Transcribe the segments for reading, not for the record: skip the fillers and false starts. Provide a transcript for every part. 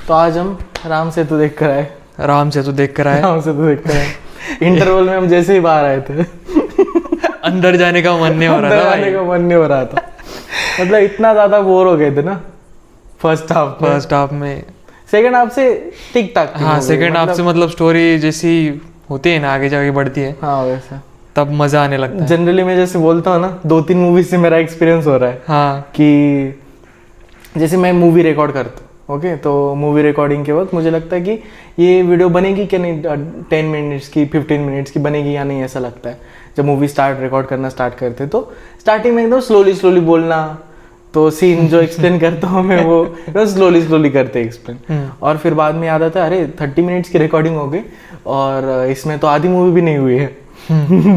तो आज हम राम सेतु देख कर आए। राम सेतु देख कर आए। राम सेतु देख कर आए। इंटरवल में हम जैसे ही बाहर आए थे अंदर जाने का मन नहीं हो रहा था। जाने का मन नहीं हो रहा था। मतलब इतना ज्यादा बोर हो गए थे ना फर्स्ट हाफ में। सेकंड हाफ से ठीक ठाक। हाँ, सेकंड हाफ से मतलब स्टोरी जैसी होती है ना, आगे जाके बढ़ती है। हाँ वैसा तब मजा आने लगता है। जनरली मैं जैसे बोलता हूँ ना, 2-3 मूवीज से मेरा एक्सपीरियंस हो रहा है। हाँ, कि जैसे मैं मूवी रिकॉर्ड करता हूँ, ओके, तो मूवी रिकॉर्डिंग के वक्त मुझे लगता है कि ये वीडियो बनेगी कि नहीं, 10 मिनट्स की 15 मिनट्स की बनेगी या नहीं, ऐसा लगता है। जब मूवी रिकॉर्ड करना स्टार्ट करते तो स्टार्टिंग में एकदम स्लोली बोलना, तो सीन जो एक्सप्लेन करता हूँ मैं वो एकदम स्लोली करते एक्सप्लेन। और फिर बाद में याद आता है अरे 30 मिनट्स की रिकॉर्डिंग हो गई और इसमें तो आधी मूवी भी नहीं हुई है।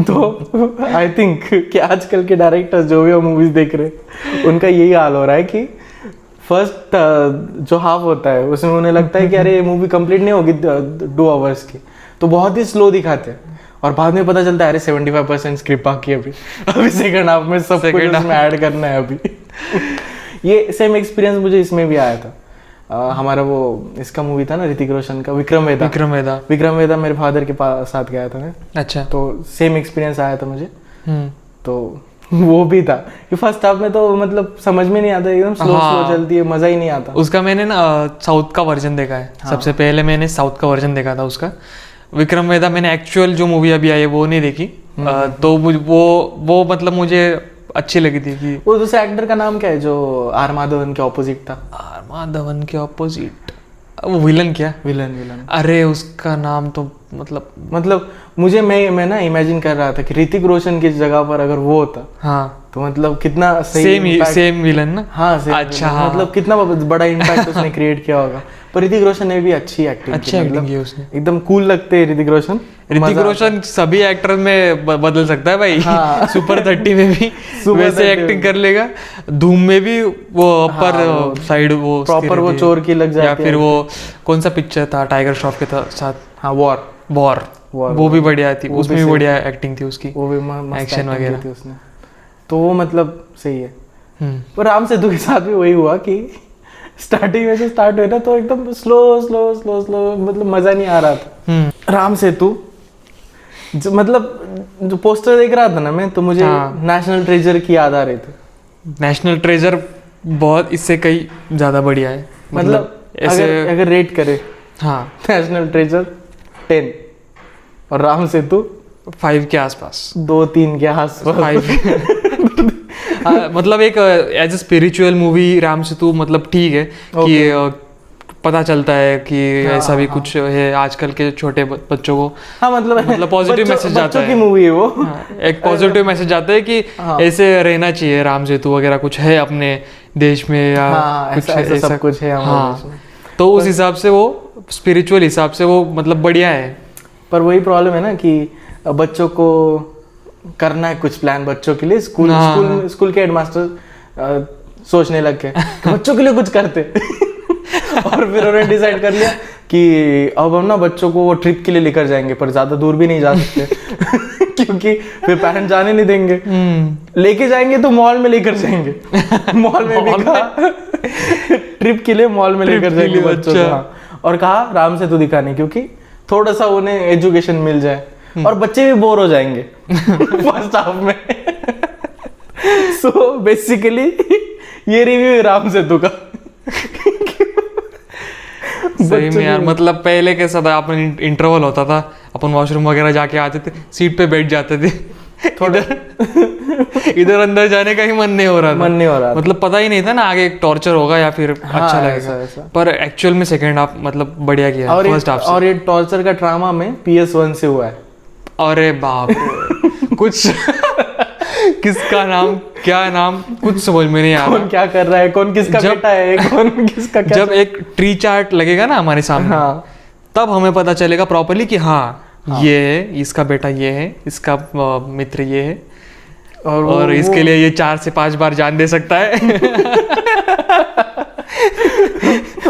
तो आई थिंक कि आजकल के डायरेक्टर्स जो भी मूवीज देख रहे उनका यही हाल हो रहा है कि फर्स्ट जो हाफ होता है उसमें उन्हें लगता है कि अरे ये मूवी कंप्लीट नहीं होगी 2 आवर्स की, तो बहुत ही स्लो दिखाते हैं। और बाद में पता चलता है अरे 75% स्क्रिप्ट बाकी है अभी सेकंड हाफ में सब कुछ उसमें ऐड करना है अभी। ये सेम एक्सपीरियंस मुझे इसमें भी आया था। हमारा वो इसका मूवी था ना ऋतिक रोशन का, विक्रम वेदा मेरे फादर के साथ गया था मैं। अच्छा। तो सेम एक्सपीरियंस आया था मुझे। तो वो भी था कि फर्स्ट हाफ में तो मतलब समझ में नहीं आता, एकदम स्लो चलती है, मजा ही नहीं आता। उसका मैंने ना साउथ का वर्जन देखा है। हाँ। सबसे पहले मैंने साउथ का वर्जन देखा था उसका। विक्रम वेदा मैंने एक्चुअल जो मूवी अभी आई है वो नहीं देखी। तो वो मतलब मुझे अच्छी लगी थी कि वो दूसरे एक्टर का नाम क्या है जो आर माधवन के ऑपोजिट था? आर माधवन के ऑपोजिट वो विलन क्या? विलन। अरे उसका नाम तो मतलब मुझे मैं ना इमेजिन कर रहा था कि ऋतिक रोशन की जगह पर अगर वो होता, हाँ, तो मतलब कितना सही सेम विलन ना। हाँ, अच्छा, हाँ। मतलब कितना बड़ा इम्पैक्ट उसने क्रिएट किया होगा। पर ऋतिक रोशन ने भी अच्छी एक्टिंग की उसने। एकदम कूल लगते हैं ऋतिक रोशन सभी एक्टर में बदल सकता है भाई। हाँ। सुपर 30 में भी वैसे एक्टिंग कर लेगा, धूम में भी वो अपर साइड वो प्रॉपर वो चोर की लग जाती है। या फिर वो कौन सा पिक्चर था टाइगर श्रॉफ के साथ? हाँ, वॉर वो भी बढ़िया थी, उसमें भी बढ़िया एक्टिंग थी उसकी, वो भी एक्शन वगैरह थी उसने। तो वो मतलब सही है। पर राम सेतु के साथ भी वही हुआ कि स्टार्टिंग में जो स्टार्ट हुआ ना तो एकदम स्लो मतलब मजा नहीं आ रहा था। राम सेतु मतलब जो पोस्टर देख रहा था ना मैं, तो मुझे नेशनल ट्रेजर की याद आ रही थी। नेशनल ट्रेजर बहुत इससे कई ज्यादा बढ़िया है। मतलब अगर रेट करे, हाँ, नेशनल ट्रेजर 10 और राम सेतु 5 के आसपास, 2-3 के आसपास 5। मतलब एक as a spiritual movie Ram Setu मतलब ठीक है कि पता चलता है कि ऐसा भी कुछ है आजकल के छोटे बच्चों को। हाँ, मतलब पॉजिटिव मैसेज जाता है। की मूवी है वो। एक पॉजिटिव मैसेज जाता है कि ऐसे रहना चाहिए, राम सेतु वगैरह कुछ है अपने देश में या कुछ ऐसा सब कुछ है हमारे देश में। तो उस हिसाब से वो स्पिरिचुअल हिसाब से वो मतलब बढ़िया है। पर वही प्रॉब्लम है ना कि बच्चों को करना है कुछ प्लान बच्चों के लिए। स्कूल के हेडमास्टर सोचने लग गए कि बच्चों के लिए कुछ करते और फिर उन्होंने डिसाइड कर लिया कि अब हम ना बच्चों को वो ट्रिप के लिए लेकर जाएंगे, पर ज्यादा दूर भी नहीं जा सकते क्योंकि फिर पेरेंट्स जाने नहीं देंगे। लेके जाएंगे तो मॉल में लेकर जाएंगे। मॉल में भी कहा ट्रिप के लिए मॉल में लेकर जाएंगे बच्चों को। और कहा राम सेतु दिखाने, क्योंकि थोड़ा सा उन्हें एजुकेशन मिल जाए और बच्चे भी बोर हो जाएंगे फर्स्ट हाफ में। सो बेसिकली ये रिव्यू है राम सेतु का। सही में यार, मतलब पहले कैसा था, अपन इंटरवल होता था, अपन वॉशरूम वगैरह जाके आते थे, सीट पे बैठ जाते थे, थोड़ा इधर अंदर जाने का ही मन नहीं हो रहा था। मतलब पता ही नहीं था ना आगे टॉर्चर होगा या फिर अच्छा लगेगा। पर एक्चुअल में सेकंड हाफ मतलब बढ़िया किया फर्स्ट हाफ से। और ये टॉर्चर का ड्रामा में PS1 से हुआ है। अरे बाप रे, कुछ किसका नाम क्या नाम कुछ समझ में नहीं आ रहा। कौन क्या कर रहा है, कौन किसका बेटा है, कौन किसका क्या। जब एक ट्री चार्ट लगेगा ना हमारे सामने, तब हमें पता चलेगा प्रॉपर्ली कि ये है, इसका बेटा ये है, इसका मित्र ये है, और इसके लिए ये 4 से 5 बार जान दे सकता है।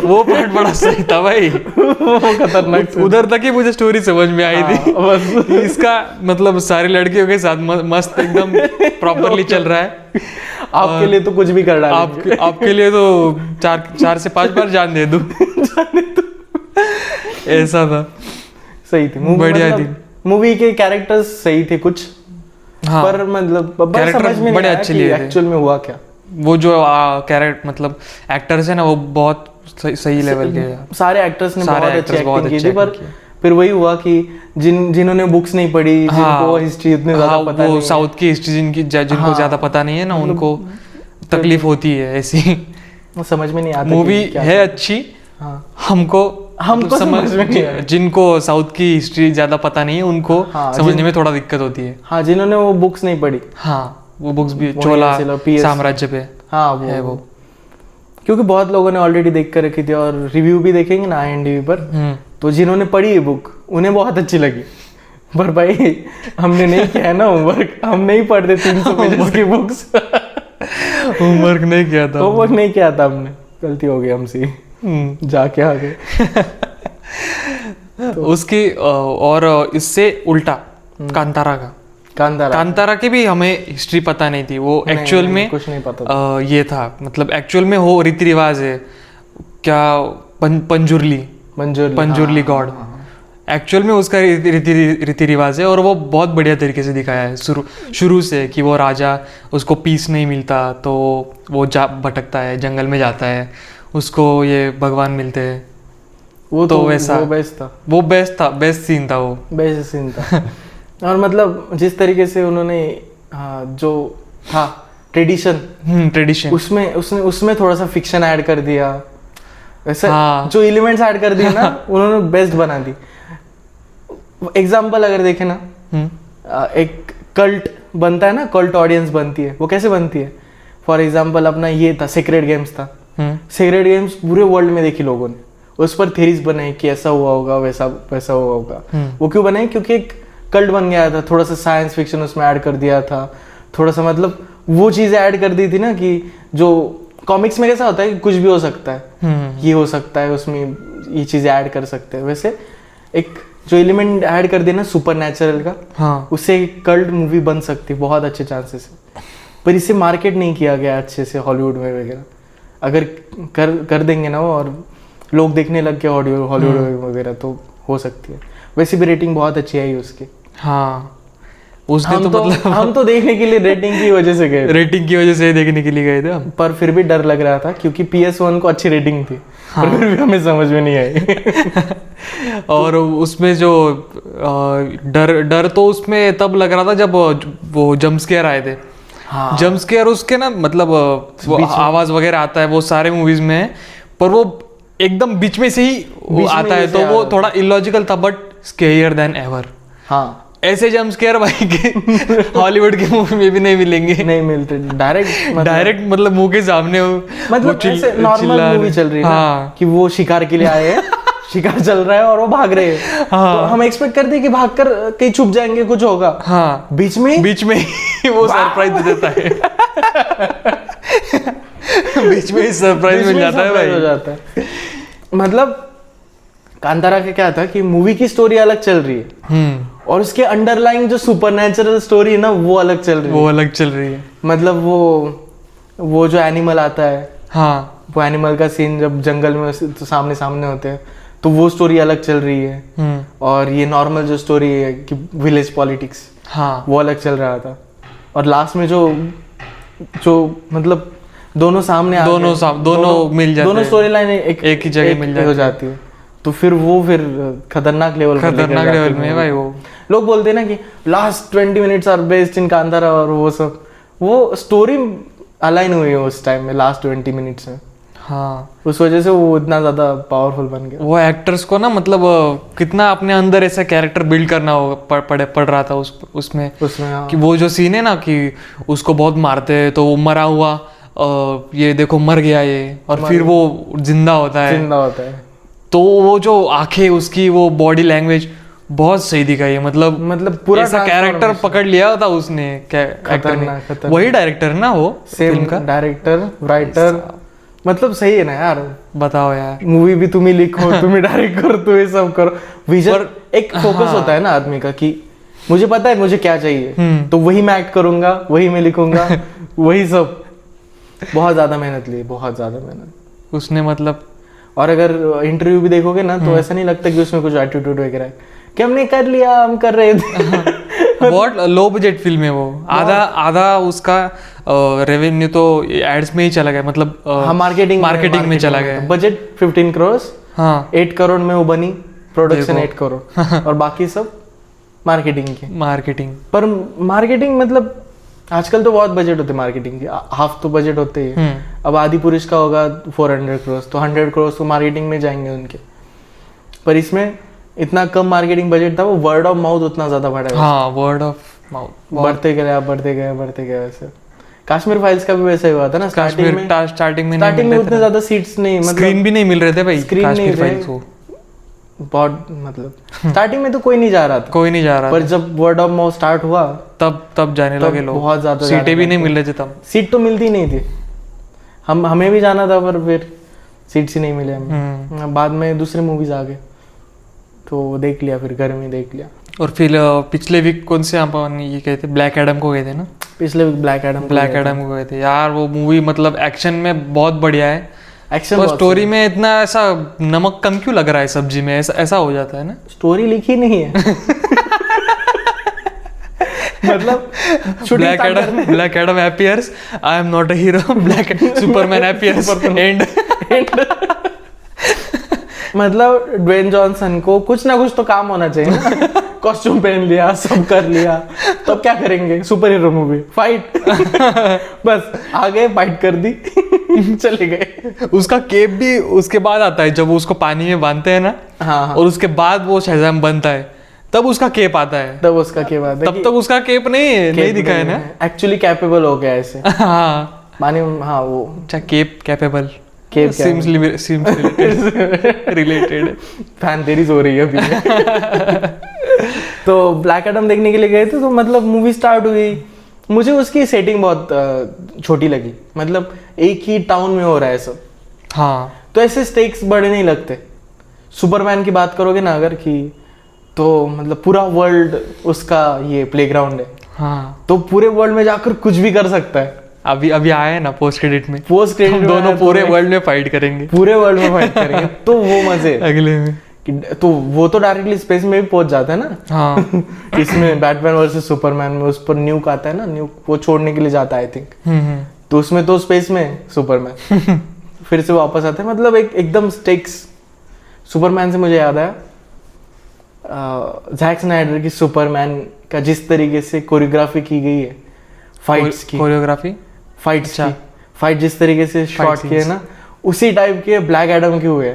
वो पार्ट बड़ा सही था भाई, वो खतरनाक। उधर तक ही मुझे स्टोरी समझ में आई थी। बस इसका मतलब सारी लड़कियों के साथ मस्त एकदम प्रॉपरली चल रहा है। आपके लिए तो कुछ भी कर डालेंगे। आपके लिए तो 4 से 5 बार जान दे दूं। ऐसा था। सही थी मूवी, बढ़िया थी। मूवी के कैरेक्टर्स सही थे कुछ, हाँ, पर मतलब बस Character समझ में बड़े नहीं आया अच्छे कि लिए थे। एक्चुअल में हुआ क्या। वो जो कैरेक्टर मतलब एक्टर्स है ना वो बहुत सही लेवल के हैं। सारे एक्टर्स ने सारे बहुत अच्छी actors बहुत एक्टिंग की अच्छी थी, पर acting की। फिर वही हुआ कि जिन्होंने बुक्स नहीं पढ़ी, जिनको हिस्ट्री उतनी ज्यादा हाँ, पता वो नहीं है, साउथ की हिस्ट्री जिनको हाँ, ज्यादा पता नहीं है ना मतलब उनको तकलीफ होती है ऐसी। वो समझ में नहीं आता मूवी कि क्या है था। अच्छी, हाँ हमको हमको समझ में नहीं आया। जिनको साउथ की हिस्ट्री ज्यादा पता नहीं है उनको हाँ, समझने में थोड़ा दिक्कत होती है। हाँ, जिन्होंने वो बुक्स नहीं पढ़ी, हाँ, वो बुक्स भी वो चोला ऐसे लो, PS साम्राज्य पे हाँ है वो। क्योंकि बहुत लोगों ने ऑलरेडी देख कर रखी थी, और रिव्यू भी देखेंगे ना IMDb पर, तो जिन्होंने पढ़ी है बुक उन्हें बहुत अच्छी लगी। पर भाई हमने नहीं किया है ना होमवर्क, हम नहीं पढ़ते 300 पेजेस की बुक्स। होमवर्क नहीं किया था। होमवर्क नहीं किया था हमने, गलती हो गई हमसे जाके आ गए। उसकी और इससे उल्टा कांतारा का, कांतारा की भी हमें हिस्ट्री पता नहीं थी। वो एक्चुअल में कुछ नहीं पता ये था, मतलब एक्चुअल में हो रीति रिवाज है क्या, पंजुरली गॉड एक्चुअल में उसका रीति रिवाज है, और वो बहुत बढ़िया तरीके से दिखाया है शुरू से कि वो राजा, उसको पीस नहीं मिलता तो वो भटकता है, जंगल में जाता है, उसको ये भगवान मिलते हैं। वो तो वैसा वो बेस्ट था, बेस्ट सीन था वो, बेस्ट सीन था। और मतलब जिस तरीके से उन्होंने जो था ट्रेडिशन उसमें थोड़ा सा फिक्शन ऐड कर दिया, वैसे जो एलिमेंट्स ऐड कर दिए ना उन्होंने बेस्ट बना दी। एग्जाम्पल अगर देखें ना, एक कल्ट बनता है ना, कल्ट ऑडियंस बनती है, वो कैसे बनती है? फॉर एग्जाम्पल अपना ये था सेक्रेड गेम्स था, सेक्रेड गेम्स पूरे वर्ल्ड में देखी लोगों ने, उस पर थ्योरीज बनाई कि ऐसा हुआ होगा, वैसा हुआ होगा। वो क्यों बनाई? क्योंकि एक कल्ट बन गया था, थोड़ा सा साइंस फिक्शन उसमें ऐड कर दिया था, थोड़ा सा मतलब वो चीजें ऐड कर दी थी ना, कि जो कॉमिक्स में कैसा होता है कि कुछ भी हो सकता है, ये हो सकता है, उसमें ये चीजें ऐड कर सकते हैं, वैसे एक जो एलिमेंट ऐड कर देना सुपर नेचुरल का, हाँ, उससे एक कल्ट मूवी बन सकती है, बहुत अच्छे चांसेस है। पर इसे मार्केट नहीं किया गया अच्छे से हॉलीवुड में वगैरह। अगर कर देंगे ना वो, और लोग देखने लग गए हॉलीवुड वगैरह, तो हो सकती है। वैसे भी रेटिंग बहुत अच्छी आई उसकी। हाँ, उसने हम तो मतलब हम तो देखने के लिए रेटिंग की वजह से गए, रेटिंग की वजह से देखने के लिए गए थे हम। पर फिर भी डर लग रहा था क्योंकि PS1 को अच्छी रेटिंग थी, पर फिर भी हमें समझ में नहीं आई। और उसमें जो डर तो उसमें तब लग रहा था जब वो जंप स्केयर आए थे। हाँ, जंप स्केयर उसके ना मतलब वो आवाज वगैरह आता है वो सारे मूवीज में, पर वो एकदम बीच में से ही वो आता है, तो वो थोड़ा इलॉजिकल था, बट स्केयर देन एवर। हाँ, ऐसे जंप स्केयर भाई के हॉलीवुड की मूवी में भी नहीं मिलेंगे, नहीं मिलते। डायरेक्ट मतलब मुंह के सामने मतलब ऐसे नॉर्मल मूवी चल रही है ना, कि वो शिकार के लिए आए हैं, शिकार चल रहा है और वो भाग रहे हैं, तो हम एक्सपेक्ट करते हैं कि भागकर कहीं छुप जाएंगे, कुछ होगा। हाँ, बीच में ही वो सरप्राइज दे देता है। बीच में ही सरप्राइज मिल जाता है भाई, हो जाता है। मतलब कांतारा का क्या था कि मूवी की स्टोरी अलग चल रही है, और उसके अंडरलाइंग जो सुपरनैचुरल स्टोरी है ना, वो अलग चल रही है। मतलब वो जो एनिमल आता है, हाँ, वो एनिमल का सीन जब जंगल में तो सामने होते हैं, तो वो स्टोरी अलग चल रही है। और ये नॉर्मल जो स्टोरी है कि विलेज पॉलिटिक्स, हाँ, वो अलग चल रहा था। और लास्ट में जो मतलब दोनों सामने दोनों मिल जाते हैं, दोनों स्टोरी लाइन एक ही जगह मिल हो जाती है, तो फिर खतरनाक लेवल में है भाई। वो लोग बोलते हैं ना कि last 20 minutes are best in Kantara, और वो सब, वो स्टोरी अलाइन हुई है उस टाइम में लास्ट 20 मिनट्स में। हाँ, उस वजह से वो इतना ज्यादा पावरफुल बन गया। वो एक्टर्स को ना मतलब कितना अपने अंदर ऐसा कैरेक्टर बिल्ड करना होगा पड़ रहा था उसमें। हाँ। कि वो जो सीन है ना कि उसको बहुत मारते हैं, तो वो मरा हुआ ये देखो मर गया ये, और फिर वो जिंदा होता है, तो वो जो आंखें उसकी, वो बॉडी लैंग्वेज बहुत सही दिखाई है। मतलब पूरा ऐसा कैरेक्टर पकड़ लिया था उसने, एक्टर ने। वही डायरेक्टर ना, वो सेम का डायरेक्टर राइटर, मतलब सही है ना यार। बताओ यार, मूवी भी तुम ही लिखो, तुम ही डायरेक्ट करो, तुम ही सब करो। विजन एक फोकस होता है ना आदमी का, कि मुझे पता है मुझे क्या चाहिए, तो वही मैं एक्ट करूंगा, वही मैं लिखूंगा, वही सब। बहुत ज्यादा मेहनत ली, बहुत ज्यादा मेहनत उसने मतलब। और अगर इंटरव्यू भी देखोगे ना तो ऐसा नहीं लगता कि उसमें कुछ एटीट्यूड वगैरह है कि हमने कर लिया, हम कर रहे थे। बहुत लो बजट फिल्म है वो। आधा उसका रेवेन्यू तो एड्स में ही चला गया, मतलब हाँ मार्केटिंग में चला गया। बजट 15 करोड़, हाँ 8 करोड़ में वो बनी, प्रोडक्शन 8 करोड़ और बाकी सब मार्केटिंग की। मार्केटिंग पर मार्केटिंग मतलब आजकल तो बहुत बजट होते मार्केटिंग के, हाफ तो बजट होते ही। अब आदि पुरुष का होगा 400 करोड़, तो 100 करोड़ तो मार्केटिंग में जाएंगे उनके। पर इसमें इतना कम मार्केटिंग बजट था, वो वर्ड ऑफ माउथ उतना ज्यादा बढ़ा। हाँ वर्ड ऑफ माउथ बढ़ते गए वैसे। कश्मीर फाइल्स का भी वैसा ही हुआ था ना, स्टार्टिंग में उतने ज्यादा सीट्स नहीं, मतलब स्क्रीन भी नहीं मिल रहे थे भाई कश्मीर फाइल्स को। बहुत मतलब स्टार्टिंग में तो कोई नहीं जा रहा था, पर जब वर्ड ऑफ माउथ स्टार्ट हुआ तब जाने लगे लोग। बहुत ज्यादा सीटें भी नहीं मिल रही थी तब। सीट तो मिलती नहीं थी, हमें भी जाना था पर फिर सीट्स ही नहीं मिले हमें। बाद में दूसरे मूवीज आ गए तो देख लिया, फिर घर में देख लिया। और फिर पिछले वीक कौन से अपन ये गए थे, ब्लैक एडम को गए थे ना? पिछले वीक ब्लैक एडम को गए थे यार। वो मूवी मतलब एक्शन में बहुत बढ़िया है, एक्शन तो स्टोरी में इतना ऐसा नमक कम क्यों लग रहा है सब्जी में, ऐसा हो जाता है ना। स्टोरी लिखी नहीं है। मतलब black Adam appears, I am not a hero, Superman appears, and मतलब ड्वेन जॉनसन को कुछ ना कुछ तो काम होना चाहिए ना। कॉस्ट्यूम पहन लिया, सब कर लिया, तो अब क्या करेंगे? Super hero movie, fight. बस आ गए, फाइट कर दी, चले गए। उसका केप भी उसके बाद आता है, जब वो उसको पानी में बांधते हैं ना। हाँ। और उसके बाद वो शहजाम बनता है, तब उसका केप आता है। तब उसका केप आता है। तब तक उसका केप नहीं दिखा है ना। एक्चुअली कैपेबल हो गया ऐसे। हाँ पानी, हाँ वो अच्छा cape capable seems related. Fan तेरी हो रही है अभी। तो ब्लैक एडम देखने के लिए गए थे, तो मतलब मूवी स्टार्ट हुई, मुझे उसकी सेटिंग बहुत छोटी लगी। मतलब एक ही टाउन में हो रहा है सब, हाँ, तो ऐसे स्टेक्स बड़े नहीं लगते। सुपरमैन की बात करोगे ना अगर की, तो मतलब पूरा वर्ल्ड उसका ये प्लेग्राउंड है। हाँ, तो पूरे वर्ल्ड में जाकर कुछ भी कर सकता है। अभी आया है ना पोस्ट क्रेडिट में, हम दोनों पूरे वर्ल्ड में फाइट करेंगे, तो वो मजे अगले में। तो वो तो डायरेक्टली स्पेस में भी पहुंच जाता है ना। हाँ। इसमें बैटमैन वर्सेस सुपरमैन में उस पर न्यूक आता है ना, न्यूक वो छोड़ने के लिए जाता है आई थिंक। तो उसमें तो स्पेस में सुपरमैन फिर से वापस आता है। मतलब एकदम स्टेक्स। सुपरमैन से मुझे याद आया जैक स्नाइडर की सुपरमैन का जिस तरीके से कोरियोग्राफी की गई है, फाइट्स की कोरियोग्राफी, फाइट जिस तरीके से शॉट किए ना, उसी टाइप के ब्लैक एडम के हुए।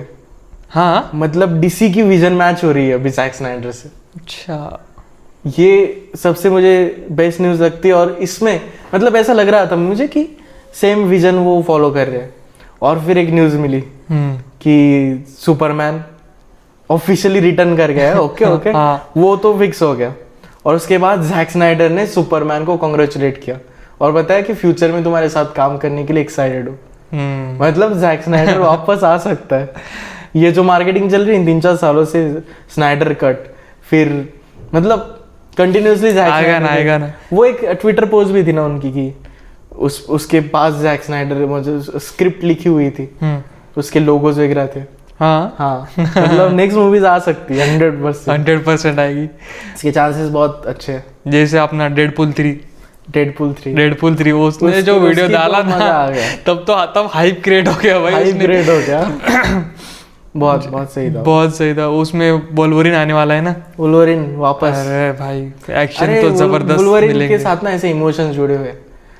हाँ, मतलब डीसी की विजन मैच हो रही है अभी जैक स्नाइडर से। अच्छा, ये सबसे मुझे बेस्ट न्यूज़ लगती है। और इसमें मतलब ऐसा लग रहा था मुझे कि सेम विजन वो फॉलो कर रहे हैं। और फिर एक न्यूज़ मिली कि सुपरमैन ऑफिशियली रिटर्न कर गया है। ओके हाँ। वो तो फिक्स हो गया। और उसके बाद जैक स्नाइडर ने सुपरमैन को कांग्रेचुलेट किया और बताया कि फ्यूचर में तुम्हारे साथ काम करने के लिए एक्साइटेड हो। मतलब जैक स्नाइडर वापस आ सकता है। ये जो मार्केटिंग चल रही है 3-4 सालों से, स्नाइडर कट, फिर मतलब कंटिन्यूसली आएगा ना। वो एक ट्विटर पोस्ट भी थी ना उनकी कि उसके पास जैक स्नाइडर स्क्रिप्ट लिखी हुई थी, उसके लोगोज वगैरह थे। हाँ मतलब नेक्स्ट मूवीज आ सकती है 100% आएगी। इसके चांसेस बहुत अच्छे हैं। जैसे अपना डेडपूल 3 उसने जो वीडियो डाला था, तब हाइप क्रिएट हो गया भाई। क्रिएट हो गया। बहुत सही था। उसमें वोल्वरिन आने वाला है ना, वोल्वरिन वापस। अरे भाई एक्शन तो जबरदस्त वोल्वरिन के साथ ना ऐसे इमोशंस जुड़े हुए।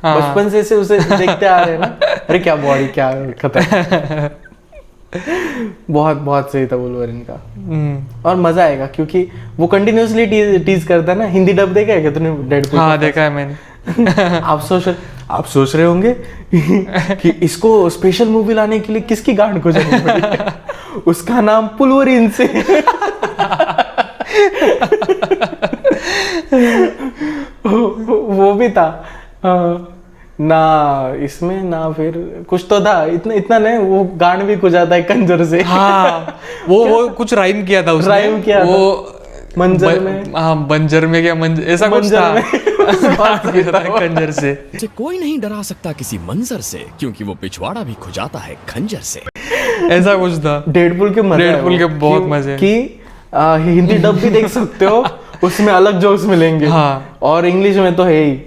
बचपन से उसे देखते आ रहे हैं ना। अरे क्या बॉडी, क्या खतरनाक। बहुत सही था वोल्वरिन का। और मजा आएगा क्योंकि वो कंटिन्यूसली टीज करता है ना। हिंदी डब देखा है क्या तूने डेडपूल? हाँ देखा है मैंने। आप सोच रहे होंगे कि इसको स्पेशल मूवी लाने के लिए किसकी गांड को जरूरत पड़ी। उसका नाम पुलवरिन से। वो भी था ना इसमें ना, फिर कुछ तो था। इतना नहीं, वो गांड भी कुछ आता है कंजर से। हाँ वो कुछ राइम किया था उसने। वो मंजर में, हाँ बंजर में क्या मंजर, ऐसा कुछ था। कंजर से कोई नहीं डरा सकता किसी मंजर से, क्योंकि वो पिछवाड़ा भी खुजाता है खंजर से। ऐसा कुछ था। डेडपुल के मजे हैं डेडपुल के वो, बहुत मजे हैं। कि हिंदी डब भी देख सकते हो, उसमें अलग जोक्स मिलेंगे। हाँ। और इंग्लिश में तो है ही।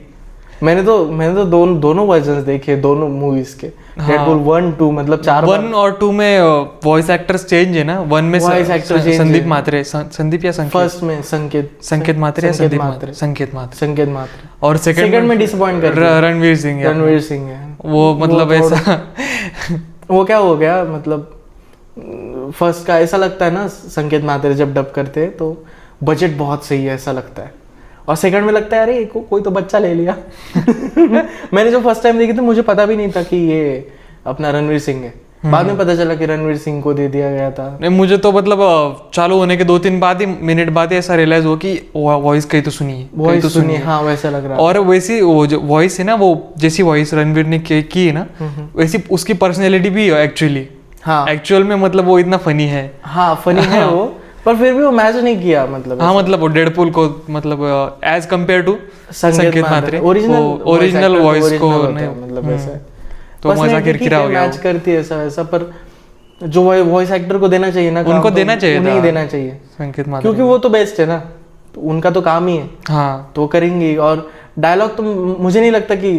मैंने तो दोनों वर्जन्स देखे, दोनों मूवीज के। डेडपुल 1, 2 मतलब 4 बार। 1 और 2 में वॉइस एक्टर्स चेंज है ना। 1 में Voice actor change संदीप है। मात्रे, संदीप या संकेत, फर्स्ट में संकेत मात्रे या संदीप मात्रे, संकेत मात्रे। संकेत मात्रे। और सेकंड में डिसअपॉइंट कर दिया। रणवीर सिंह है। रणवीर सिंह है वो मतलब ऐसा वो क्या हो गया, मतलब फर्स्ट का ऐसा लगता है ना, संकेत मात्रे जब डब करते हैं तो बजट बहुत सही है ऐसा लगता है, और सेकंड में लगता है अरे कोई तो बच्चा ले लिया। मैंने जो फर्स्ट टाइम देखी थी मुझे पता भी नहीं था कि ये अपना रणवीर सिंह है। बाद में पता चला कि रणवीर सिंह को दे दिया गया था। नहीं, मुझे तो मतलब चालू होने के 2-3 मिनट बाद ही ऐसा रियलाइज हुआ कि वॉइस कहीं तो सुनी है, वॉइस तो सुनी, हाँ वैसा लग रहा। और वैसी वो जो वॉइस है ना, वो जैसी वॉइस रणवीर ने की है ना, वैसी उसकी पर्सनैलिटी भी है एक्चुअली। हाँ एक्चुअल में मतलब वो इतना फनी है। हाँ फनी है वो, पर फिर भी वो मैच नहीं किया मतलब। हाँ मतलब वो डेडपुल को मतलब एज कंपेयर टू संकेत मात्रे ओरिजिनल वॉइस को मतलब ऐसा तो मजा किरकिरा हो गया। मैच करती है ऐसा वैसा, पर जो वॉइस एक्टर को देना चाहिए ना, उनको देना चाहिए, नहीं देना चाहिए संकेत मात्रे, क्योंकि वो तो बेस्ट है ना, तो उनका तो काम ही है। हाँ तो करेंगे। और डायलॉग तो मुझे नहीं लगता कि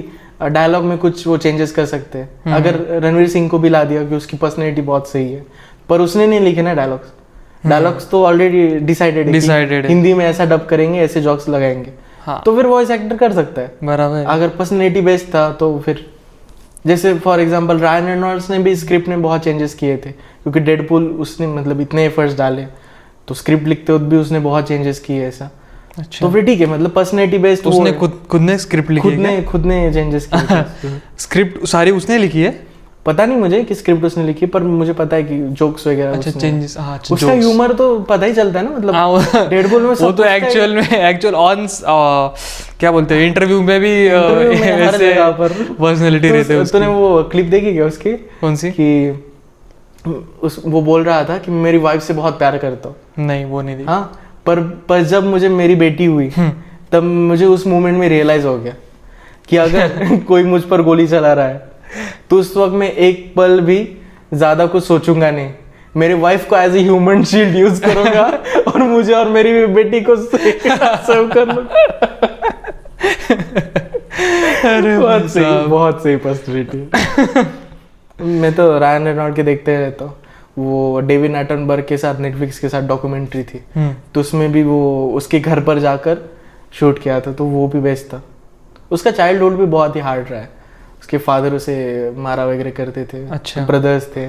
डायलॉग में कुछ वो चेंजेस कर सकते हैं। अगर रणवीर सिंह को भी ला दिया कि उसकी पर्सनैलिटी बहुत सही है, पर उसने नहीं लिखे ना डायलॉग्स तो ऑलरेडी डिसाइडेड है। हिंदी में ऐसा डब करेंगे, ऐसे जॉक्स लगाएंगे। हाँ। तो फिर वॉइस एक्टर कर सकता है बराबर। अगर पर्सनैलिटी बेस्ड था तो फिर, जैसे फॉर एग्जांपल रायन रेनॉल्ड्स ने भी स्क्रिप्ट में बहुत चेंजेस किए थे, क्योंकि डेडपुल उसने मतलब इतने एफर्ट्स डाले, तो स्क्रिप्ट लिखते वक्त भी उसने बहुत चेंजेस किए ऐसा। अच्छा। तो फिर ठीक है, मतलब पर्सनैलिटी बेस्ड उसने खुद ने स्क्रिप्ट लिखी है, खुद ने चेंजेस किए। स्क्रिप्ट सारी उसने लिखी है। पता नहीं मुझे कि स्क्रिप्ट उसने लिखी, पर मुझे पता है कि जोक्स वगैरह अच्छा चेंजेस, हाँ अच्छा, उसका ह्यूमर तो पता ही चलता है ना, मतलब डेडपुल में वो तो एक्चुअल ऑन क्या बोलते हैं, इंटरव्यू में भी ऐसे पर्सनालिटी रहते हैं। तूने वो क्लिप देखी क्या उसकी? कौन सी? कि वो बोल रहा था कि मेरी वाइफ से बहुत प्यार करता हूँ। नहीं वो नहीं देखी। हाँ, पर जब मुझे मेरी बेटी हुई तब मुझे उस मोमेंट में रियलाइज हो गया कि अगर कोई मुझ पर गोली चला रहा है तो उस वक्त मैं एक पल भी ज्यादा कुछ सोचूंगा नहीं, मेरे वाइफ को as a human shield use करूंगा और मुझे और मेरी बेटी को सर्व कर लूंगा। अरे बहुत सही पर्सनैलिटी। मैं तो रायन रेनॉल्ड के देखते रहता हूँ। वो डेविड एटनबर्ग के साथ नेटफ्लिक्स के साथ डॉक्यूमेंट्री थी, तो उसमें भी वो उसके घर पर जाकर शूट किया था, तो वो भी बेस्ट था। उसका चाइल्डहुड भी बहुत ही हार्ड रहा है, उसके फादर उसे मारा वगैरह करते थे। अच्छा। ब्रदर्स थे,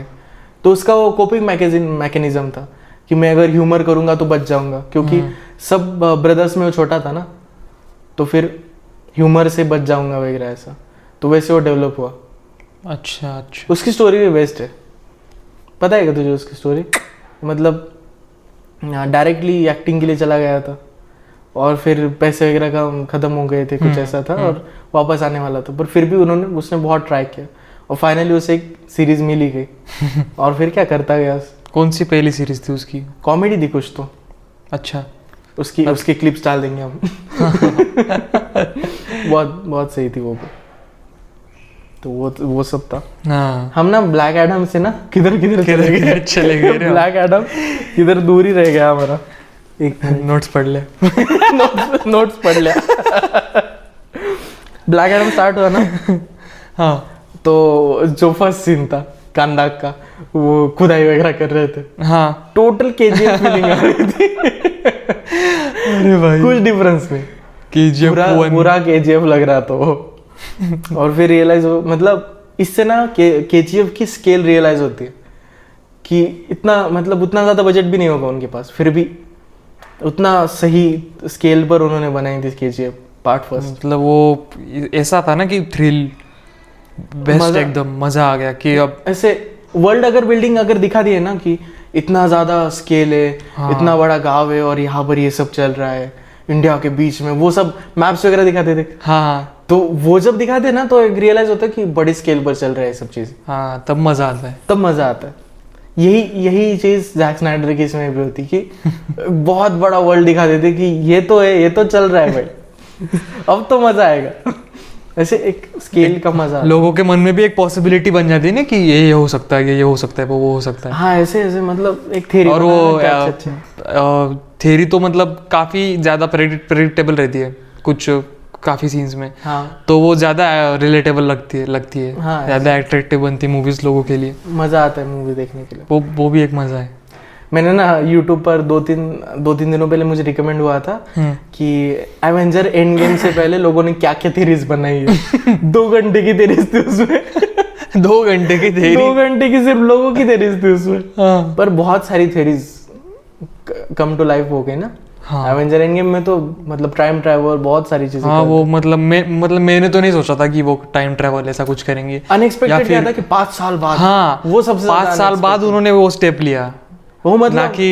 तो उसका वो कोपिंग मैकेनिज्म था कि मैं अगर ह्यूमर करूंगा तो बच जाऊंगा, क्योंकि सब ब्रदर्स में वो छोटा था ना, तो फिर ह्यूमर से बच जाऊंगा वगैरह ऐसा, तो वैसे वो डेवलप हुआ। अच्छा। उसकी स्टोरी भी बेस्ट है। पता है क्या तुझे उसकी स्टोरी? मतलब डायरेक्टली एक्टिंग के लिए चला गया था और फिर पैसे वगैरह का खत्म हो गए थे, कुछ ऐसा था, और वापस आने वाला था, पर फिर भी उसने बहुत ट्राई किया और फाइनली उसे एक सीरीज मिल ही गई। और फिर क्या करता गया। कौन सी पहली सीरीज थी उसकी? कॉमेडी थी कुछ तो। अच्छा। उसकी क्लिप्स डाल देंगे हम। बहुत सही थी वो भी। तो वो सब था। हाँ। हम ना ब्लैक एडम से ना किधर चले गए। ब्लैक एडम किधर दूर ही रह गया हमारा। एक नोट्स पढ़ ले। नोट्स पढ़ लिया। ब्लैक एडम स्टार्ट हुआ ना, हाँ, तो जो फर्स्ट सीन था कांदाक का, वो खुदाई वगैरह कर रहे थे। हाँ, टोटल केजीएफ फीलिंग आ रही थी। अरे भाई कुछ डिफरेंस नहीं, केजीएफ पूरा केजीएफ लग रहा था वो। और फिर रियलाइज हो, मतलब इससे ना केजीएफ की स्केल रियलाइज होती है कि इतना, मतलब उतना ज्यादा बजट भी नहीं होगा उनके पास, फिर भी उतना सही स्केल पर उन्होंने बनाई थी केजीएफ पार्ट फर्स्ट। मतलब वो ऐसा था ना कि थ्रिल बेस्ट, एकदम मजा आ गया कि अब ऐसे वर्ल्ड अगर बिल्डिंग अगर दिखा दी है ना कि इतना ज्यादा स्केल है, हाँ, इतना बड़ा गांव है और यहाँ पर ये सब चल रहा है इंडिया के बीच में, वो सब मैप्स वगैरह दिखाते थे। हाँ, तो वो जब दिखाते ना तो एक रियलाइज होता है कि बड़ी स्केल पर चल रहा है सब चीज। हाँ, तब मजा आता है, तब मजा आता है। यही चीज जैक स्नाइडर की इसमें भी होती कि बहुत बड़ा वर्ल्ड दिखा देते कि ये तो है, ये तो चल रहा है भाई। अब तो मजा आएगा। ऐसे एक स्केल का मजा। लोगों के मन में भी एक पॉसिबिलिटी बन जाती है ना कि ये हो सकता है, ये हो सकता है, वो हो सकता है। हाँ ऐसे ऐसे मतलब एक थ्योरी। और वो थ्योरी तो मतलब काफी ज्यादा प्रेडिक्टेबल रहती है कुछ काफी सीन्स में। हाँ तो वो ज्यादा रिलेटेबल लगती है हाँ, ज्यादा अट्रैक्टिव बनती है मूवीज लोगों के लिए। मजा आता है मूवी देखने के लिए। वो भी एक मजा है। मैंने ना यूट्यूब पर दो तीन दिनों पहले मुझे रिकमेंड हुआ था कि एवेंजर एंड गेम से पहले लोगों ने क्या क्या थ्योरीज बनाई है। 2 घंटे की थ्योरीज थी उसमें। 2 घंटे की थ्योरी, 2 घंटे की सिर्फ लोगों की थ्योरीज थी उसमें। हाँ। पर बहुत सारी थ्योरीज कम टू लाइफ हो गई ना। हाँ। एवेंजर एंड गेम में तो मतलब टाइम ट्रैवल बहुत सारी चीजें। हाँ वो मतलब मैंने तो नहीं सोचा था कि वो टाइम ट्रैवल ऐसा कुछ करेंगे। अनएक्सपेक्टेड क्या था कि 5 साल बाद। हाँ वो सबसे 5 साल बाद उन्होंने वो स्टेप लिया। वो मतलब ना कि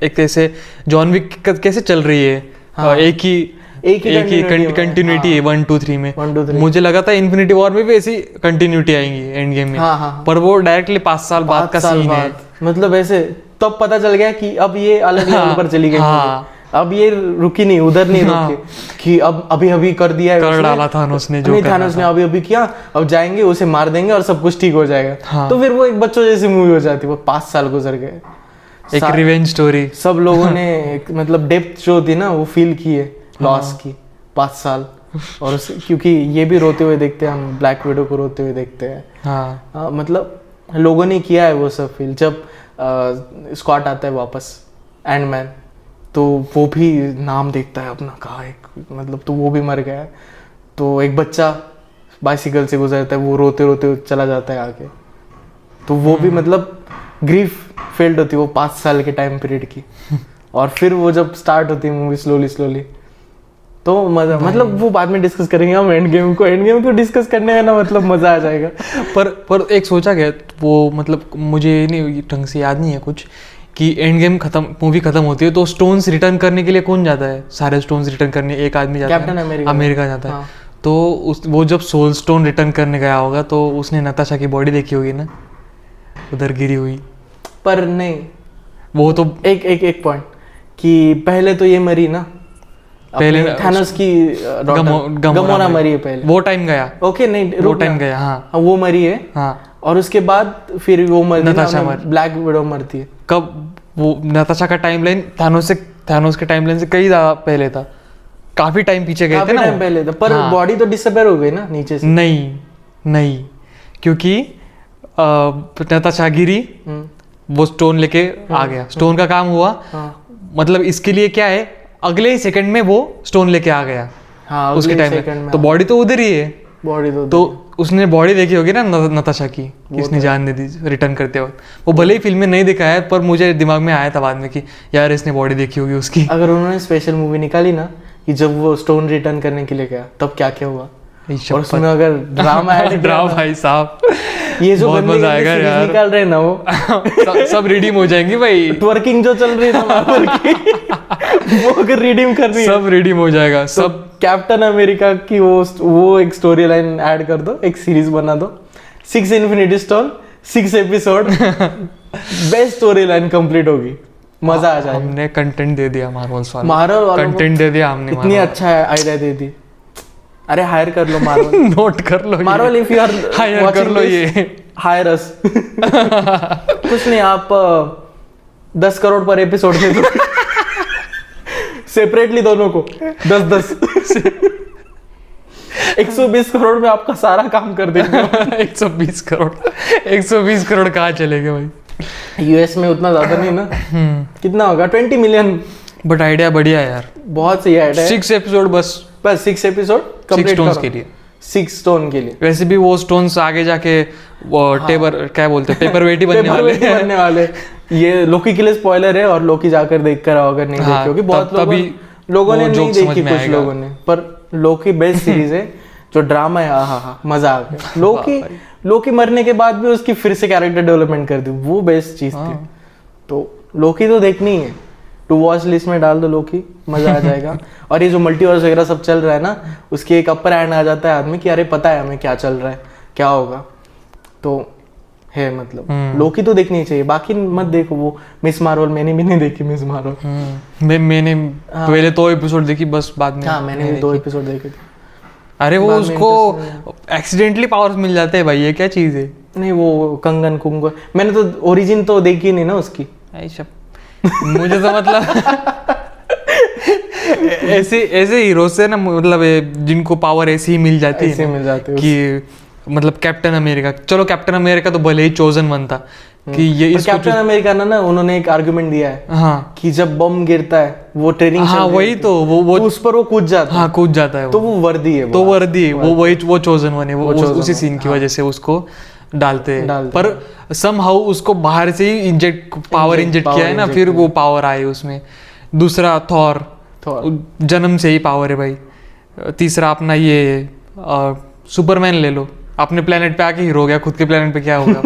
एक ऐसे जॉन विक कैसे चल रही है। हाँ। एक ही कंटिन्यूटी है 1 2 3 में। 1 2 3 मुझे लगा था इन्फिनिटी वॉर में भी ऐसी कंटिन्यूटी आएंगी एंड गेम में। हाँ। पर वो डायरेक्टली 5 साल बाद का सीन है। मतलब ऐसे तब पता चल गया कि अब ये अलग लेवल पर चली गई। हाँ। अब ये रुकी नहीं, उधर नहीं रुकी कि अब अभी कर दिया है कर उसने। डाला थानोस ने जो नहीं, करना थानोस ने था। अभी किया, अब जाएंगे उसे मार देंगे और सब कुछ ठीक हो जाएगा। हाँ। तो फिर वो एक बच्चों जैसी मूवी हो जाती है। वो 5 साल गुजर गए। एक रिवेंज स्टोरी। सब लोगों ने मतलब डेप्थ जो थी ना वो फील की है लॉस की 5 साल। और क्योंकि ये भी रोते हुए देखते हैं, हम ब्लैक विडो को रोते हुए देखते हैं। हाँ मतलब लोगों ने किया है वो सब फील। जब स्कॉट आता है वापस एंड मैन, तो वो भी नाम देखता है अपना, कहा एक मतलब, तो वो भी मर गया है। तो एक बच्चा बाइसिकल से गुजरता है, वो रोते रोते चला जाता है आगे। तो वो भी मतलब ग्रीफ फील्ड होती है वो 5 साल के टाइम पीरियड की। और फिर वो जब स्टार्ट होती है मूवी स्लोली तो मजा, मतलब वो बाद में डिस्कस करेंगे हम एंड गेम को डिस्कस करने में ना मतलब मजा आ जाएगा। पर एक सोचा गया वो, मतलब मुझे नहीं ढंग से याद नहीं है कुछ, कि एंड गेम मूवी खत्म होती है तो स्टोन्स रिटर्न करने के लिए कौन जाता है? सारे स्टोन्स रिटर्न करने एक आदमी जाता है, कैप्टन अमेरिका जाता है। हाँ। तो वो जब सोल स्टोन रिटर्न करने गया होगा तो उसने नताशा की बॉडी देखी होगी ना उधर गिरी हुई। पर नहीं, वो तो एक पॉइंट कि पहले तो ये मरी ना, पहले थानोस की गमोरा मरी है पहले। वो टाइम गया। ओके नहीं, वो टाइम गया। हाँ वो मरी है। हाँ। और उसके बाद फिर वो मरती है, नताशा ब्लैक विडो मरती है। कब? वो नताशा का टाइमलाइन थानोस के टाइमलाइन से कई ज्यादा पहले था, काफी टाइम पीछे गए थे ना। टाइम पहले था, पर बॉडी तो डिसअपियर हो गई ना नीचे से। नहीं क्योंकि नताशा गिरी, वो स्टोन लेके आ गया, स्टोन का काम हुआ। मतलब इसके लिए क्या है, अगले ही सेकंड में वो स्टोन लेके आ गया। हाँ, उसके टाइम में तो बॉडी तो उधर ही है। बॉडी तो उसने बॉडी देखी होगी ना नताशा की, किसने जान दे दी रिटर्न करते वक्त। वो भले ही फिल्म में नहीं दिखाया है, पर मुझे दिमाग में आया था बाद में कि यार इसने बॉडी देखी होगी उसकी। अगर उन्होंने स्पेशल मूवी निकाली ना कि जब वो स्टोन रिटर्न करने के लिए गया, तब क्या क्या हुआ, और उसमें अगर ड्रामा ऐड किया भाई साहब, ये जो बहुत मजा आएगा यार। निकाल रहे हैं ना वो सब रिडीम हो जाएंगी भाई। ट्वर्किंग जो चल रही है ना मार्वल की, वो अगर रिडीम कर रही है, सब रिडीम हो जाएगा। सब कैप्टन अमेरिका की वो एक स्टोरी लाइन ऐड कर दो, एक सीरीज बना दो, 6 infinity stone, 6 episode, best story line complete होगी, मजा आ जाएगा। हमने कंटेंट दे दिया मार्वल वालों कंटेंट दे दिया हमने। इतनी अच्छा आइडिया दे दी। अरे हायर कर लो मार्वल। नोट कर लो Marvel, if you are hire कर लो, ये हायर अस। कुछ नहीं, आप 10 करोड़ पर एपिसोड दे दो, सेपरेटली दोनों को 10-10। 120 करोड़ में आपका सारा काम कर देंगे। 120 करोड़ कहाँ चलेंगे भाई? यूएस में उतना ज्यादा नहीं ना। कितना होगा? 20 मिलियन। बट आइडिया बढ़िया है यार, बहुत सही आइडिया है। 6 एपिसोड बस 6 एपिसोड कंप्लीट स्टोन्स के लिए, 6 स्टोन के लिए। वैसे भी वो स्टोन्स आगे जाके वो क्या बोलते हैं, पेपर वेट ही बनने वाले। ये लोकी के लिए स्पॉइलर है, और लोकी जाकर देख कर आओ अगर नहीं देखी होगी। बहुत लोगों ने नहीं देखी, कुछ लोगों ने, पर लोकी बेस्ट सीरीज है। जो ड्रामा है, हाँ मजा आ गया। लोकी मरने के बाद भी उसकी फिर से कैरेक्टर डेवलपमेंट कर दी, वो बेस्ट चीज थी। तो लोकी तो देखनी है, टू वॉच लिस्ट में डाल दो लोकी, मजा आ जाएगा। और ये जो मल्टीवर्स वगैरह सब चल रहा है ना, उसके एक अपर हैंड आ जाता है आदमी कि अरे पता है हमें क्या चल रहा है, क्या होगा। तो है मतलब लोकी तो देखनी चाहिए, बाकी मत देखो। वो मिस मार्वल मैंने भी नहीं देखी, मिस मार्वल मैंने पहले 2 एपिसोड देखी बस, बाद में हाँ मैंने भी 2 एपिसोड देखे थे। अरे वो बाद में उसको एक्सीडेंटली पावर्स मिल जाते हैं भाई, ये क्या चीज है? नहीं वो कंगन कुंगन, मैंने तो ओरिजिन तो देखी नहीं ना उसकी। ऐसा मुझे तो मतलब ऐसे हीरो से ना, मतलब जिनको पावर ऐसी ही मिल जाती है ऐसे ना, मिल जाते हैं कि मतलब कैप्टन अमेरिका, चलो कैप्टन अमेरिका तो भले ही चोजन वन था कि ये पर इसको कैप्टन अमेरिका ना उन्होंने एक आर्गुमेंट दिया है हाँ कि जब बम गिरता है वो ट्रेनिंग हाँ वही तो वो उस पर वो कूद जाता है, हाँ कूद जाता है तो वो वर्दी है, तो वर्दी वो वही वो चोजन वन है, वो chosen उसी one, सीन की वजह से उसको डालते हैं। डालते पर समहाउ उसको बाहर से ही पावर इंजेक्ट किया है ना, फिर वो पावर आई उसमें। दूसरा थॉर, जन्म से ही पावर है भाई। तीसरा अपना ये सुपरमैन ले लो, अपने प्लेनेट पे आके हीरो हो गया, खुद के प्लेनेट पे क्या होगा?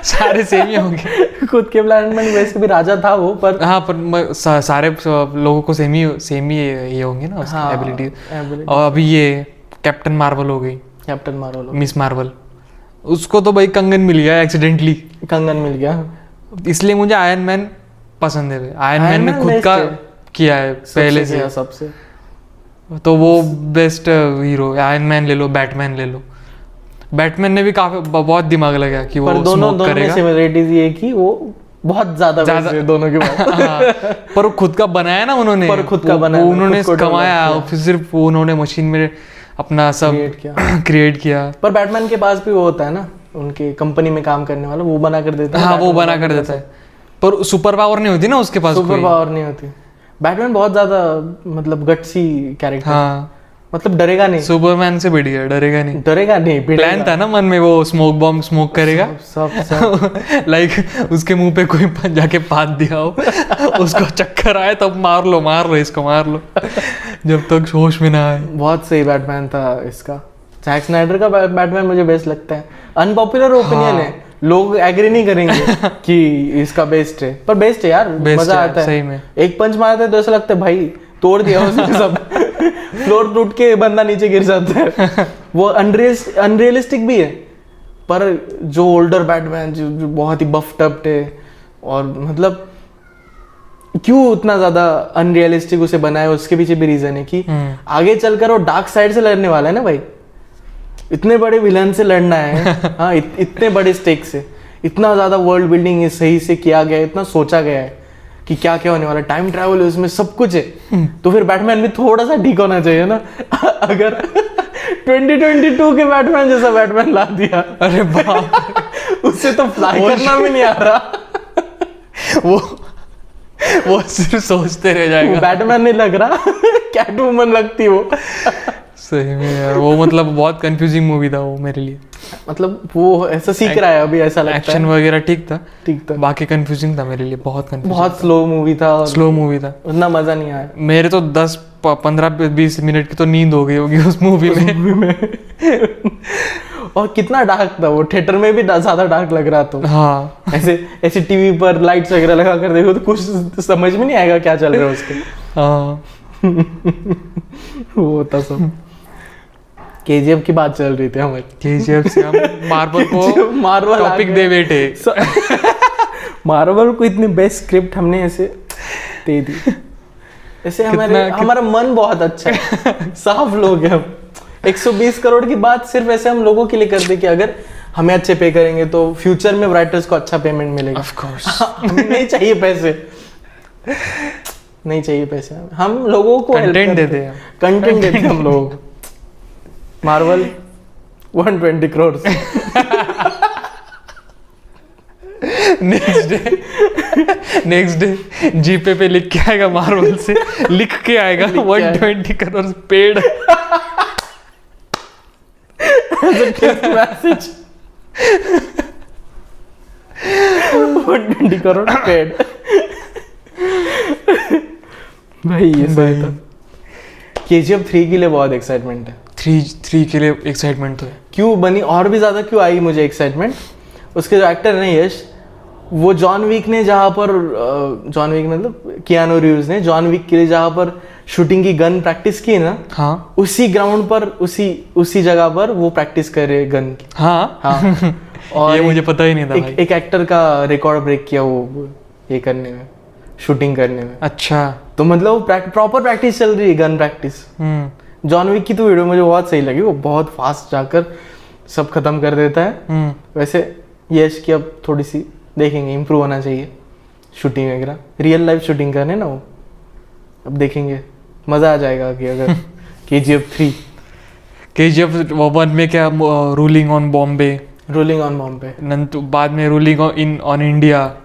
सारे सेम ही होंगे। खुद के प्लेनेट में वैसे भी राजा था वो, पर हाँ पर सारे लोगों को सेम ही ये होंगे ना उसकी एबिलिटी। और अभी ये कैप्टन मार्वल हो गई, कैप्टन मार्वल, मिस मार्वल, उसको तो भाई कंगन मिल गया एक्सीडेंटली, कंगन मिल गया। इसलिए मुझे आयरन मैन पसंद है। आयरन मैन ने खुद का किया है पहले से सबसे, तो वो बेस्ट हीरो। आयरन मैन ले लो, बैटमैन ले लो, बैटमैन ने भी काफी बहुत दिमाग लगा कि वो दोनों में सिमिलरिटीज ये कि वो बहुत ज्यादा है दोनों के पास। हाँ, पर वो खुद का बनाया ना उन्होंने, पर खुद का बनाया, उन्होंने कमाया, फिर सिर्फ उन्होंने मशीन में अपना सब क्रिएट किया। पर बैटमैन के पास भी वो होता है ना, उनके कंपनी में काम करने वाला, वो बना कर देता है। हाँ वो बना कर देता है, पर सुपर पावर नहीं होती ना उसके पास, सुपर पावर नहीं होती। बैटमैन बहुत ज्यादा मतलब गट्सी कैरेक्टर, हाँ मतलब डरेगा नहीं, सुपरमैन से बढ़िया डरेगा नहीं, डरेगा नहीं। प्लान था ना मन में, वो स्मोक बॉम्ब स्मोक करेगा सब लाइक उसके मुंह पे कोई जाके पात दिया हो, उसको चक्कर आए तब मार लो इसको मार लो, जब तक होश में ना आए। बहुत सही बैटमैन था इसका। जैक स्नाइडर का बैटमैन मुझे बेस्ट लगता है। अनपॉपुलर ओपिनियन है, लोग एग्री नहीं करेंगे कि इसका बेस्ट है, पर बेस्ट है यार, मजा आता है सही में। एक पंच मारते हैं तो ऐसा लगता है भाई तोड़ दिया उसने सब, फ्लोर टूट के बंदा नीचे गिर जाता है। वो अनरियलिस्टिक भी है, पर जो ओल्डर बैटमैन जो बहुत ही बफ टप्ड है, और मतलब क्यों उतना ज्यादा अनरियलिस्टिक उसे बनाया, उसके पीछे भी रीजन है कि आगे चलकर वो डार्क साइड से लड़ने वाला है ना भाई, इतने बड़े विलन से लड़ना है। हाँ इतने बड़े स्टेक से, इतना ज्यादा वर्ल्ड बिल्डिंग सही से किया गया है, इतना सोचा गया है कि क्या क्या होने वाला, टाइम ट्रैवल है उसमें, सब कुछ है। तो फिर बैटमैन भी थोड़ा सा ठीक होना चाहिए ना। अगर 2022 के बैटमैन जैसा बैटमैन ला दिया, अरे बाप, उससे तो फ्लाई करना भी नहीं आ रहा। वो सिर्फ सोचते रह जाएगा, बैटमैन नहीं लग रहा, कैटवुमन लगती वो। सही में यार, वो मतलब बहुत कंफ्यूजिंग मूवी था वो मेरे लिए। मतलब वो ऐसा सीख रहा है अभी, ऐसा लगता है। एक्शन वगैरह ठीक था, बाकी कंफ्यूजिंग था मेरे लिए, बहुत स्लो मूवी था, उतना मजा नहीं आया मेरे तो। 10-15-20 मिनट की तो नींद हो गई होगी उस मूवी में। और कितना डार्क था वो, थिएटर में भी ज्यादा डार्क लग रहा। तो हाँ ऐसे टीवी पर लाइट्स वगैरह लगा कर देखो तो कुछ समझ में नहीं आएगा क्या चल रहा है उसके। हाँ वो था सब। केजीएफ की बात चल रही थी हमारी, केजीएफ से हम मार्वल टॉपिक दे बैठे। मार्वल को इतनी बेस्ट स्क्रिप्ट हमने ऐसे दे दी, ऐसे हमारा मन बहुत अच्छा है, साफ लोग हैं हम। 120 करोड़ की बात सिर्फ ऐसे हम लोगों के लिए कर दे कि अगर हमें अच्छे पे करेंगे तो फ्यूचर में राइटर्स को अच्छा पेमेंट मिलेगा। ऑफ कोर्स हमें नहीं चाहिए पैसे, नहीं चाहिए पैसे, हम लोगों को कंटेंट देते हैं, कंटेंट देते हैं हम लोगों को। मार्वल 120 करोड़। नेक्स्ट डे जीपे पे लिख के आएगा, मार्वल से लिख के आएगा 120 crore paid message. 120 crore paid. भाई ये सही था। केजीएफ 3 के लिए बहुत एक्साइटमेंट है। 3 के लिए एक्साइटमेंट तो है। क्यों बनी और भी ज्यादा क्यों आई मुझे एक्साइटमेंट, उसके जो एक्टर है यश, वो जॉन विक ने जहाँ पर जॉन विक मतलब कियानो रीव्स ने जॉन विक के लिए जहाँ पर शूटिंग की गन प्रैक्टिस की ना, हाँ उसी ग्राउंड पर उसी जगह पर वो प्रैक्टिस कर रहे गन की। हाँ हाँ और ये मुझे पता ही नहीं था भाई। एक एक्टर का रिकॉर्ड ब्रेक किया वो ये करने में, शूटिंग करने में। अच्छा, तो मतलब प्रॉपर प्रैक्टिस चल रही है, गन प्रैक्टिस। जॉन विक की तो वीडियो मुझे बहुत सही लगी, वो बहुत फास्ट जाकर सब खत्म कर देता है। वैसे यश की अब थोड़ी सी देखेंगे, इम्प्रूव होना चाहिए शूटिंग वगैरह, रियल लाइफ शूटिंग करने ना वो, अब देखेंगे मज़ा आ जाएगा कि अगर KGF 3 KGF 1 में क्या ruling on Bombay, ruling on Bombay, नंतु बाद में रूलिंग ऑन इंडिया,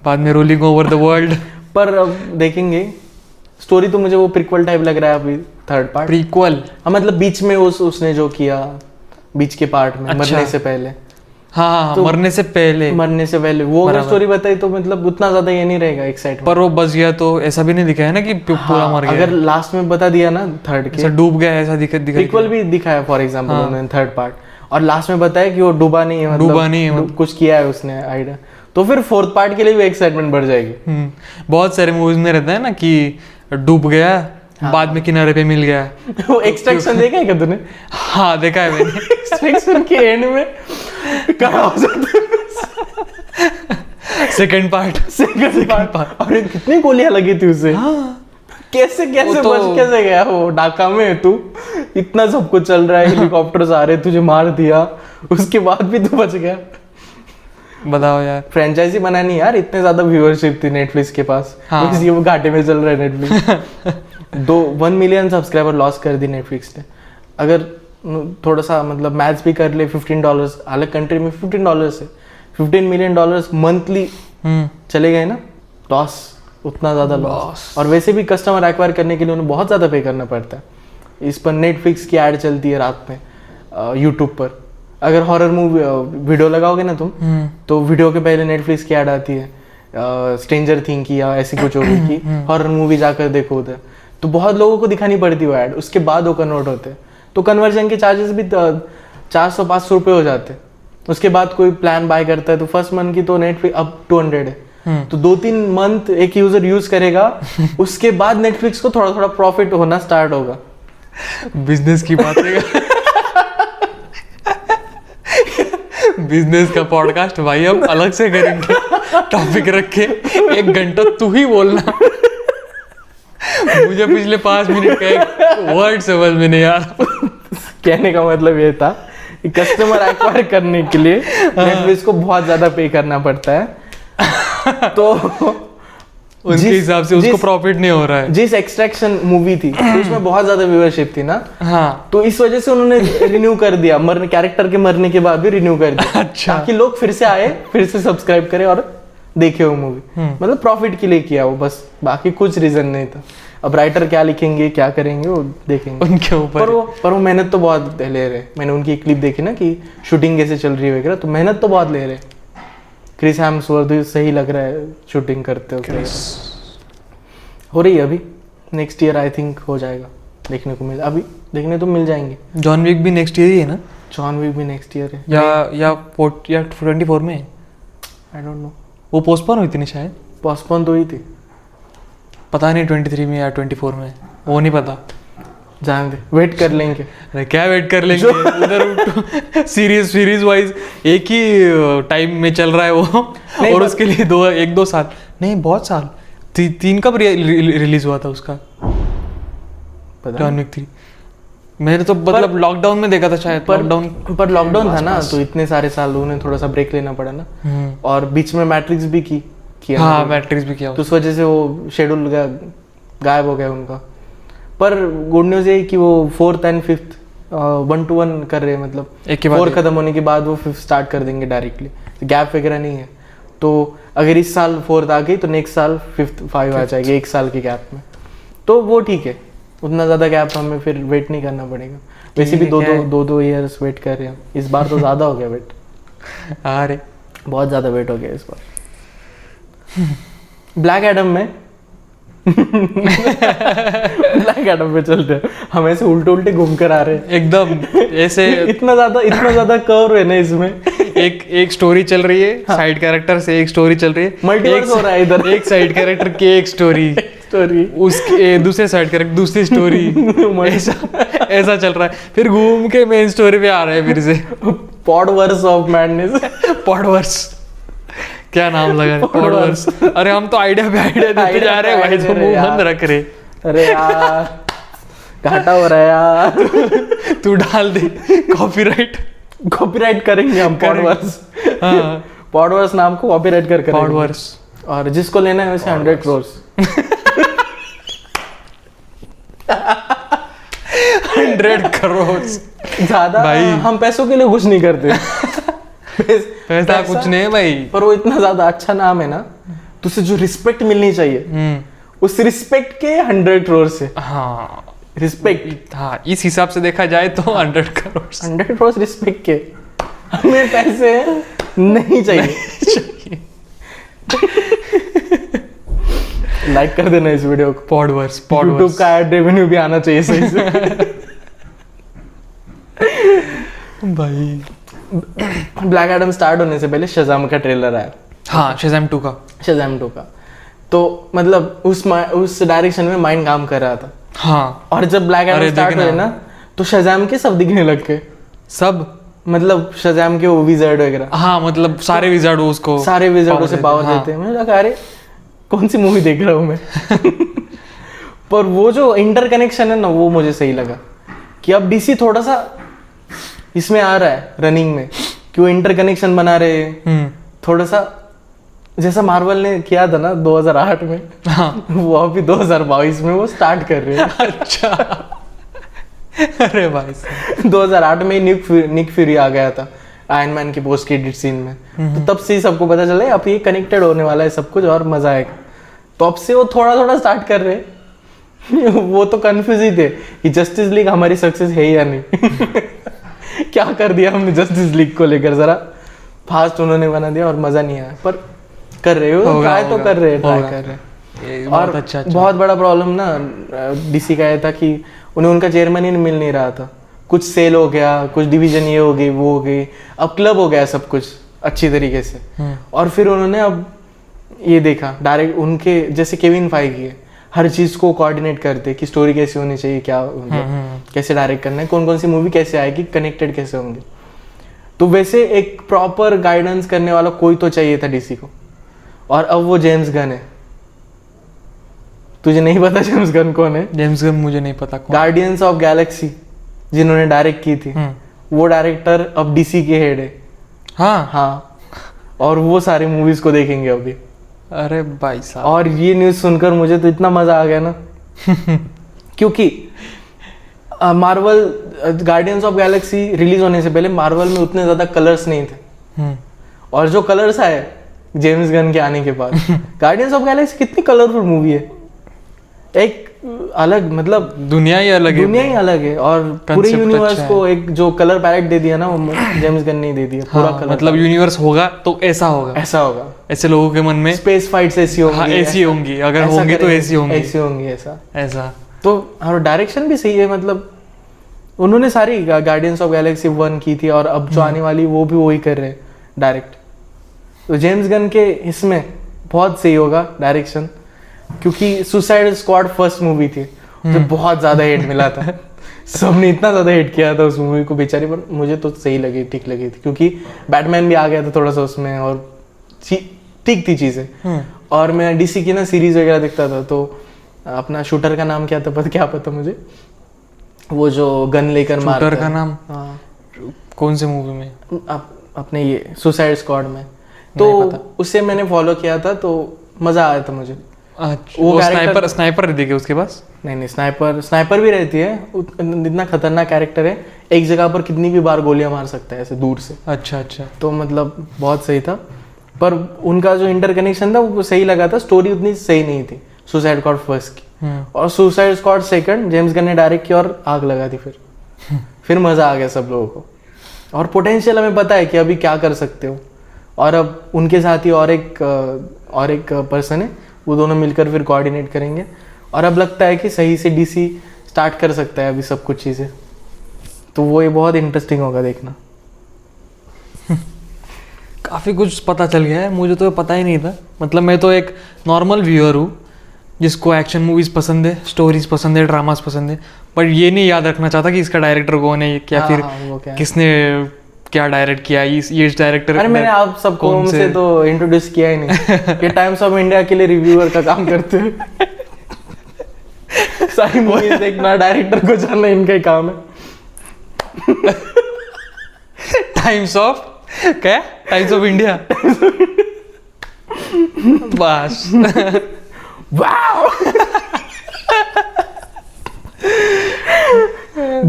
बाद में रूलिंग ओवर द वर्ल्ड। पर अब देखेंगे। स्टोरी तो मुझे वो प्रीक्वल टाइप लग रहा है अभी, थर्ड पार्ट प्रीक्वल। हाँ मतलब बीच में उसने जो किया बीच के पार्ट में, अच्छा। मरने से पहले, हाँ तो मरने से पहले वो अगर स्टोरी बताई तो मतलब उतना ज्यादा ये नहीं रहेगा एक्साइटमेंट। पर वो बच गया तो ऐसा भी नहीं दिखाया ना कि पूरा मर गया। अगर लास्ट में बता दिया ना थर्ड के, ऐसा डूब गया ऐसा दिखा प्रीक्वल भी दिखाया फॉर एग्जांपल उन्होंने थर्ड पार्ट, और लास्ट में बताया कि वो डूबा नहीं है, मतलब डूबा नहीं है, कुछ किया है उसने आइडिया, तो फिर फोर्थ पार्ट के लिए भी एक्साइटमेंट बढ़ जाएगी। बहुत सारे मूवीज में रहता है ना कि डूब गया बाद में किनारे पे मिल गया। वो एक्सट्रैक्शन देखा है क्या तूने? हाँ देखा है मैंने। एक्सट्रैक्शन के एंड में कहाँ हो जाता है सेकंड पार्ट अरे कितनी गोलियां लगी थी उसे। कैसे बच कैसे गया वो? ढाका में तू इतना सब कुछ चल रहा है, हेलीकॉप्टर्स आ रहे, तुझे मार दिया, उसके बाद भी तू बच गया। बताओ यार, फ्रेंचाइजी बनानी यार, इतने ज्यादा व्यूअरशिप थी नेटफ्लिक्स के पास। हाँ। इसलिए वो घाटे में चल रहा है नेटफ्लिक्स। 1 मिलियन सब्सक्राइबर लॉस कर दी नेटफ्लिक्स ने। अगर थोड़ा सा मतलब मैथ्स भी कर ले, $15 अलग कंट्री में $15 है, $15 मिलियन मंथली चले गए ना, लॉस, उतना ज्यादा लॉस। और वैसे भी कस्टमर एक्वायर करने के लिए उन्हें बहुत ज्यादा पे करना पड़ता है। इस पर नेटफ्लिक्स की ऐड चलती है रात में यूट्यूब पर। अगर हॉरर मूवी वीडियो लगाओगे ना तुम, तो वीडियो के पहले नेटफ्लिक्स की ऐड आती है, स्ट्रेंजर थिंग की या ऐसी कुछ होगी कि हॉरर मूवी जाकर देखो उधर, तो बहुत लोगों को दिखानी पड़ती है वो ऐड, उसके बाद वो कन्वर्ट होते हैं। तो कन्वर्जन के चार्जेस भी 400-500 रुपये हो जाते हैं। उसके बाद कोई प्लान बाय करता है तो फर्स्ट मंथ की तो नेटफ्लिक्स अब 200 है, तो 2-3 मंथ एक यूजर यूज करेगा, उसके बाद नेटफ्लिक्स को थोड़ा थोड़ा प्रॉफिट होना स्टार्ट होगा। बिजनेस की बात है। बिजनेस का पॉडकास्ट भाई हम अलग से करेंगे, टॉपिक रख के 1 घंटा तू ही बोलना। मुझे पिछले 5 मिनट का एक वर्ड समझ में नहीं आ रहा। कहने का मतलब ये था कि कस्टमर एक्वायर करने के लिए नेटफ्लिक्स को बहुत ज्यादा पे करना पड़ता है, तो उनके हिसाब से उसको प्रॉफिट नहीं हो रहा है। जिस एक्सट्रैक्शन मूवी थी तो उसमें बहुत ज्यादा व्यूअरशिप थी ना, हाँ, तो इस वजह से उन्होंने रिन्यू कर दिया, कैरेक्टर के मरने के बाद भी रिन्यू कर दिया। अच्छा। ताकि लोग फिर से आए, फिर से सब्सक्राइब करें और देखे वो मूवी। मतलब प्रॉफिट के लिए किया वो, बस बाकी कुछ रीजन नहीं था। अब राइटर क्या लिखेंगे क्या करेंगे वो देखेंगे उनके ऊपर। पर वो मेहनत तो बहुत ले रहे। मैंने उनकी एक क्लिप देखी ना कि शूटिंग कैसे चल रही है वगैरह, तो मेहनत तो बहुत ले रहे। क्रिस हेम्सवर्थ भी सही लग रहा है शूटिंग करते हो रही है अभी। नेक्स्ट ईयर आई थिंक हो जाएगा, देखने को मिल, अभी देखने तो मिल जाएंगे। जॉन विक भी नेक्स्ट ईयर ही है ना? जॉन विक भी नेक्स्ट ईयर है या 24 में, आई डोंट नो। वो पोस्टपोन हुई थी ना शायद, पोस्टपोन तो हुई थी, पता नहीं 23 में या 24 में, वो नहीं पता। जान दे, वेट कर लेंगे। अरे क्या वेट कर लेंगे, उधर सीरीज वाइज एक ही टाइम में चल रहा है वो, और उसके लिए 1-2 साल नहीं, बहुत साल, 3 कब रिलीज हुआ था उसका जॉन विक 3? मैंने तो मतलब लॉकडाउन में देखा था शायद। पर लॉकडाउन था ना, तो इतने सारे साल उन्हें थोड़ा सा ब्रेक लेना पड़ा ना, और बीच में मैट्रिक्स भी किया। हाँ, मैट्रिक्स भी किया, तो उस वजह से वो शेड्यूल गायब हो गया उनका। पर गुड न्यूज़ ये कि वो 4th and 5th 1-to-1 कर रहे हैं, मतलब 4 खत्म होने के बाद वो 5th स्टार्ट कर देंगे डायरेक्टली, गैप वगैरह नहीं है। तो अगर इस साल 4th आ गई तो नेक्स्ट साल 5th आ जाएगी, 1 साल के गैप में, तो वो ठीक है। उतना ज़्यादा गैप हमें फिर वेट नहीं करना पड़ेगा। वैसे भी 2 ईयर्स वेट कर रहे हैं, इस बार तो ज़्यादा हो गया वेट। अरे बहुत ज़्यादा वेट हो गया इस बार। ब्लैक एडम में ब्लैक एडम में चलते हैं हम, ऐसे उल्टे घूम कर आ रहे हैं एकदम ऐसे। इतना ज्यादा कर्व है ना इसमें। एक स्टोरी चल रही है, साइड कैरेक्टर से एक स्टोरी चल रही है, मल्टीवर्स हो रहा है इधर। एक साइड कैरेक्टर की एक स्टोरी उसके दूसरे साइड कैरेक्टर दूसरी स्टोरी, ऐसा चल रहा है, फिर घूम के मेन स्टोरी पे आ रहा है फिर से। पॉडवर्स ऑफ मैडनेस। पॉडवर्स, क्या नाम लगा, पॉडवर्स। अरे हम तो आइडिया पे आइडिया देते जा रहे हैं भाई, तो मुंह बंद रख रहे। अरे यार घाटा हो रहा है यार। तू डाल दे कॉपीराइट। कॉपीराइट करेंगे हम पॉडवर्स। हाँ पॉडवर्स नाम को कॉपीराइट कर करेंगे। पॉडवर्स। और जिसको लेना है वैसे 100 करोड़। 100 करोड़ ज्यादा भाई। हम पैसों के लिए कुछ नहीं करते। पैसा कुछ नहीं है भाई, पर वो इतना ज्यादा अच्छा नाम है ना, तो उसे जो रिस्पेक्ट मिलनी चाहिए उस रिस्पेक्ट के 100 करोड़ से। हाँ रिस्पेक्ट, हाँ इस हिसाब से देखा जाए तो 100 करोड़ 100 करोड़ रिस्पेक्ट के। हमें पैसे नहीं चाहिए। लाइक कर देना इस वीडियो को। पॉडवर्स यूट्यूब का एड रेवेन्यू भी आना चाहिए सही से। भाई। ब्लैक एडम स्टार्ट होने से पहले शज़ाम का ट्रेलर आया। हाँ शज़ाम 2 का। शज़ाम 2 का तो मतलब उस डायरेक्शन में माइंड काम कर रहा था। हाँ और जब ब्लैक एडम स्टार्ट हुए ना तो शज़ाम के सब दिखने लग गए। सब मतलब शज़ाम के वो विज़ार्ड वगैरह, हाँ मतलब सारे विज़ार्ड उसको सारे विज़ार्ड उसे पावर हाँ। देते हैं। मुझे लगा अरे कौन सी मूवी देख रहा हूँ मैं। पर वो जो इंटरकनेक्शन है ना वो मुझे सही लगा कि अब डीसी थोड़ा सा इसमें आ रहा है रनिंग में कि वो इंटरकनेक्शन बना रहे हैं थोड़ा सा, जैसा मार्वल ने किया था ना 2008 में। हाँ। वो अभी 2022 में वो स्टार्ट कर रहे हैं। अच्छा। अरे भाई 2008 में निक फ्यूरी आ गया था आयरन मैन की पोस्ट क्रेडिट सीन में, तो तब से ही सबको पता चला अब ये कनेक्टेड होने वाला है सब कुछ और मजा आएगा। तो अब से वो थोड़ा थोड़ा स्टार्ट कर रहे हैं। वो तो कंफ्यूज ही थे कि जस्टिस लीग हमारी सक्सेस है या नहीं। क्या कर दिया हमने जस्टिस लीग को लेकर, जरा फास्ट उन्होंने बना दिया और मजा नहीं आया। पर कर रहे हो, ट्राई तो कर रहे हैं, ट्राई कर रहे हैं। और अच्छा बहुत बड़ा प्रॉब्लम ना डीसी का ये था कि उन्हें उनका चेयरमैन ही मिल नहीं रहा था। कुछ सेल हो गया, कुछ डिवीजन ये हो गई वो हो गई, अब क्लब हो गया सब कुछ अच्छी तरीके से। और फिर उन्होंने अब ये देखा डायरेक्ट उनके जैसे केविन फाइगी है, हर चीज को कोऑर्डिनेट करते कि स्टोरी कैसी होनी चाहिए, क्या कैसे डायरेक्ट करना है, कौन कौन सी मूवी कैसे आएगी, कनेक्टेड कैसे होंगे। तो वैसे एक प्रॉपर गाइडेंस करने वाला कोई तो चाहिए था डीसी को, और अब वो जेम्स गन है। तुझे नहीं पता जेम्स गन कौन है? जेम्स गन मुझे नहीं पता कौन। गार्डियंस ऑफ गैलेक्सी जिन्होंने डायरेक्ट की थी, वो डायरेक्टर अब डीसी के हेड है। हाँ हाँ, और वो सारी मूवीज को देखेंगे अभी। अरे भाई साहब, और ये न्यूज़ सुनकर मुझे तो इतना मजा आ गया ना। क्योंकि Marvel guardians of Galaxy release होने से पहले मार्वल में उतने ज्यादा कलर्स नहीं थे, और जो कलर्स आए जेम्स गन के आने के बाद, गार्डियंस ऑफ गैलेक्सी कितनी कलरफुल मूवी है। एक अलग मतलब दुनिया ही अलग है, दुनिया ही अलग है। और पूरे यूनिवर्स को एक जो कलर पैलेट दे दिया ना वो जेम्स गन ने दे दिया पूरा कलर। मतलब यूनिवर्स होगा तो ऐसा होगा, ऐसा होगा, ऐसे लोगों के मन में स्पेस फाइट्स ऐसी होंगी। हाँ, ऐसी होंगी, अगर होंगी तो ऐसी होंगी, ऐसी होंगी, ऐसा ऐसा। तो और डायरेक्शन भी सही है। मतलब उन्होंने सारी गार्डियंस ऑफ गैलेक्सी 1 की थी, और अब जो आने वाली वो भी वही कर रहे हैं डायरेक्ट। तो जेम्स गन के इसमें बहुत सही होगा डायरेक्शन, क्योंकि सुसाइड स्क्वाड फर्स्ट मूवी थी जो बहुत ज्यादा हेट मिला था। सबने इतना ज्यादा हेट किया था उस मूवी को बेचारी, पर मुझे तो सही लगी, ठीक लगी थी, क्योंकि बैटमैन भी आ गया था थोड़ा सा उसमें, और ठीक थी चीजें। और मैं डीसी की ना सीरीज वगैरह देखता था, तो अपना शूटर का नाम क्या था क्या पता मुझे, वो जो गन लेकर मारता है। शूटर का नाम? हाँ, कौन से मूवी में? अपने ये सुसाइड स्क्वाड में। तो उसे मैंने फॉलो किया था, तो मजा आया था मुझे। वो स्नाइपर रहती है उसके पास? नहीं, स्नाइपर भी रहती है। इतना खतरनाक कैरेक्टर है, एक जगह पर कितनी भी बार गोलियां मार सकता है ऐसे दूर से। अच्छा। तो मतलब बहुत सही था, पर उनका जो इंटरकनेक्शन था वो सही लगा था। स्टोरी उतनी सही नहीं थी सुसाइड स्क्वाड फर्स्ट की, और suicide squad second James Gunn ने डायरेक्ट किया और आग लगा दी। फिर मजा आ गया सब लोगों को, और पोटेंशियल हमें पता है कि अभी क्या कर सकते हो। और अब उनके साथ ही और एक पर्सन है, वो दोनों मिलकर फिर कोऑर्डिनेट करेंगे, और अब लगता है कि सही से डीसी स्टार्ट कर सकता है अभी सब कुछ चीज़ें। तो वो ये बहुत इंटरेस्टिंग होगा देखना। काफ़ी कुछ पता चल गया है, मुझे तो पता ही नहीं था। मतलब मैं तो एक नॉर्मल व्यूअर हूँ जिसको एक्शन मूवीज़ पसंद है, स्टोरीज पसंद है, ड्रामास पसंद है, पर ये नहीं याद रखना चाहता कि इसका डायरेक्टर कौन है, क्या फिर किसने क्या डायरेक्ट किया, ये डायरेक्टर। अरे मैंने आप सबको उनसे तो इंट्रोड्यूस किया ही नहीं। ये टाइम्स ऑफ इंडिया के लिए रिव्यूअर का काम करते हैं। सारी मूवीज देखना, डायरेक्टर को जानना, इनका ही काम है। टाइम्स ऑफ क्या, टाइम्स ऑफ इंडिया। बस वाओ।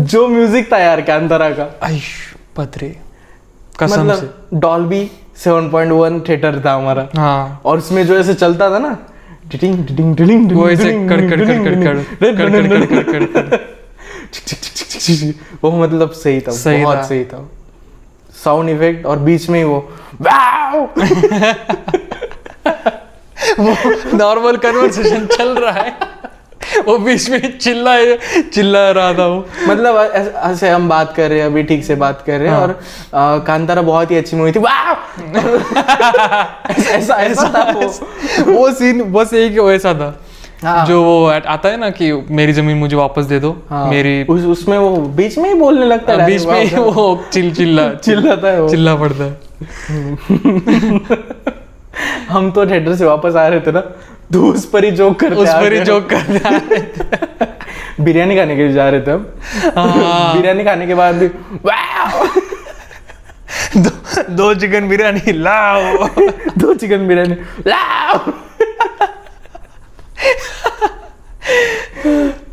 जो म्यूजिक था यार कांतारा का, आयुष पत्रे कसम से। मतलब डॉल्बी 7.1 थिएटर था हमारा, हाँ, और उसमें जो ऐसे चलता था ना, टिटिंग टिटिंग टिटिंग, वो ऐसे कड़ कड़ कड़ कड़ कड़ कड़ कड़ कड़ कड़ कड़, वो मतलब सही था, सही बहुत था। सही था। साउंड इफेक्ट, और बीच में ही वो वाओ। वो नॉर्मल कन्वर्सेशन चल रहा है, वो बीच में चिल्ला रहा था वो। मतलब ऐसे हम बात कर रहे हैं, अभी ठीक से बात कर रहे हैं, और कांतारा बहुत ही अच्छी मूवी थी, वाह। ऐसा ऐसा था वो सीन बस एक वैसा था। हाँ। जो वो आता है ना कि मेरी जमीन मुझे वापस दे दो, हाँ, मेरी उसमें वो बीच में ही बोलने लगता है, बीच में ही वो चिल्लाता है वो। चिल्ला पड़ता है। हम तो थिएटर से वापस आ रहे थे ना, तो उस पर ही जोक करते उस आ पर ही गए। जोक करते आ रहे थे। बिरयानी खाने के लिए जा रहे थे हम। हाँ। बिरयानी खाने के बाद भी वाओ। दो चिकन बिरयानी लाओ। 2 चिकन बिरयानी लाओ।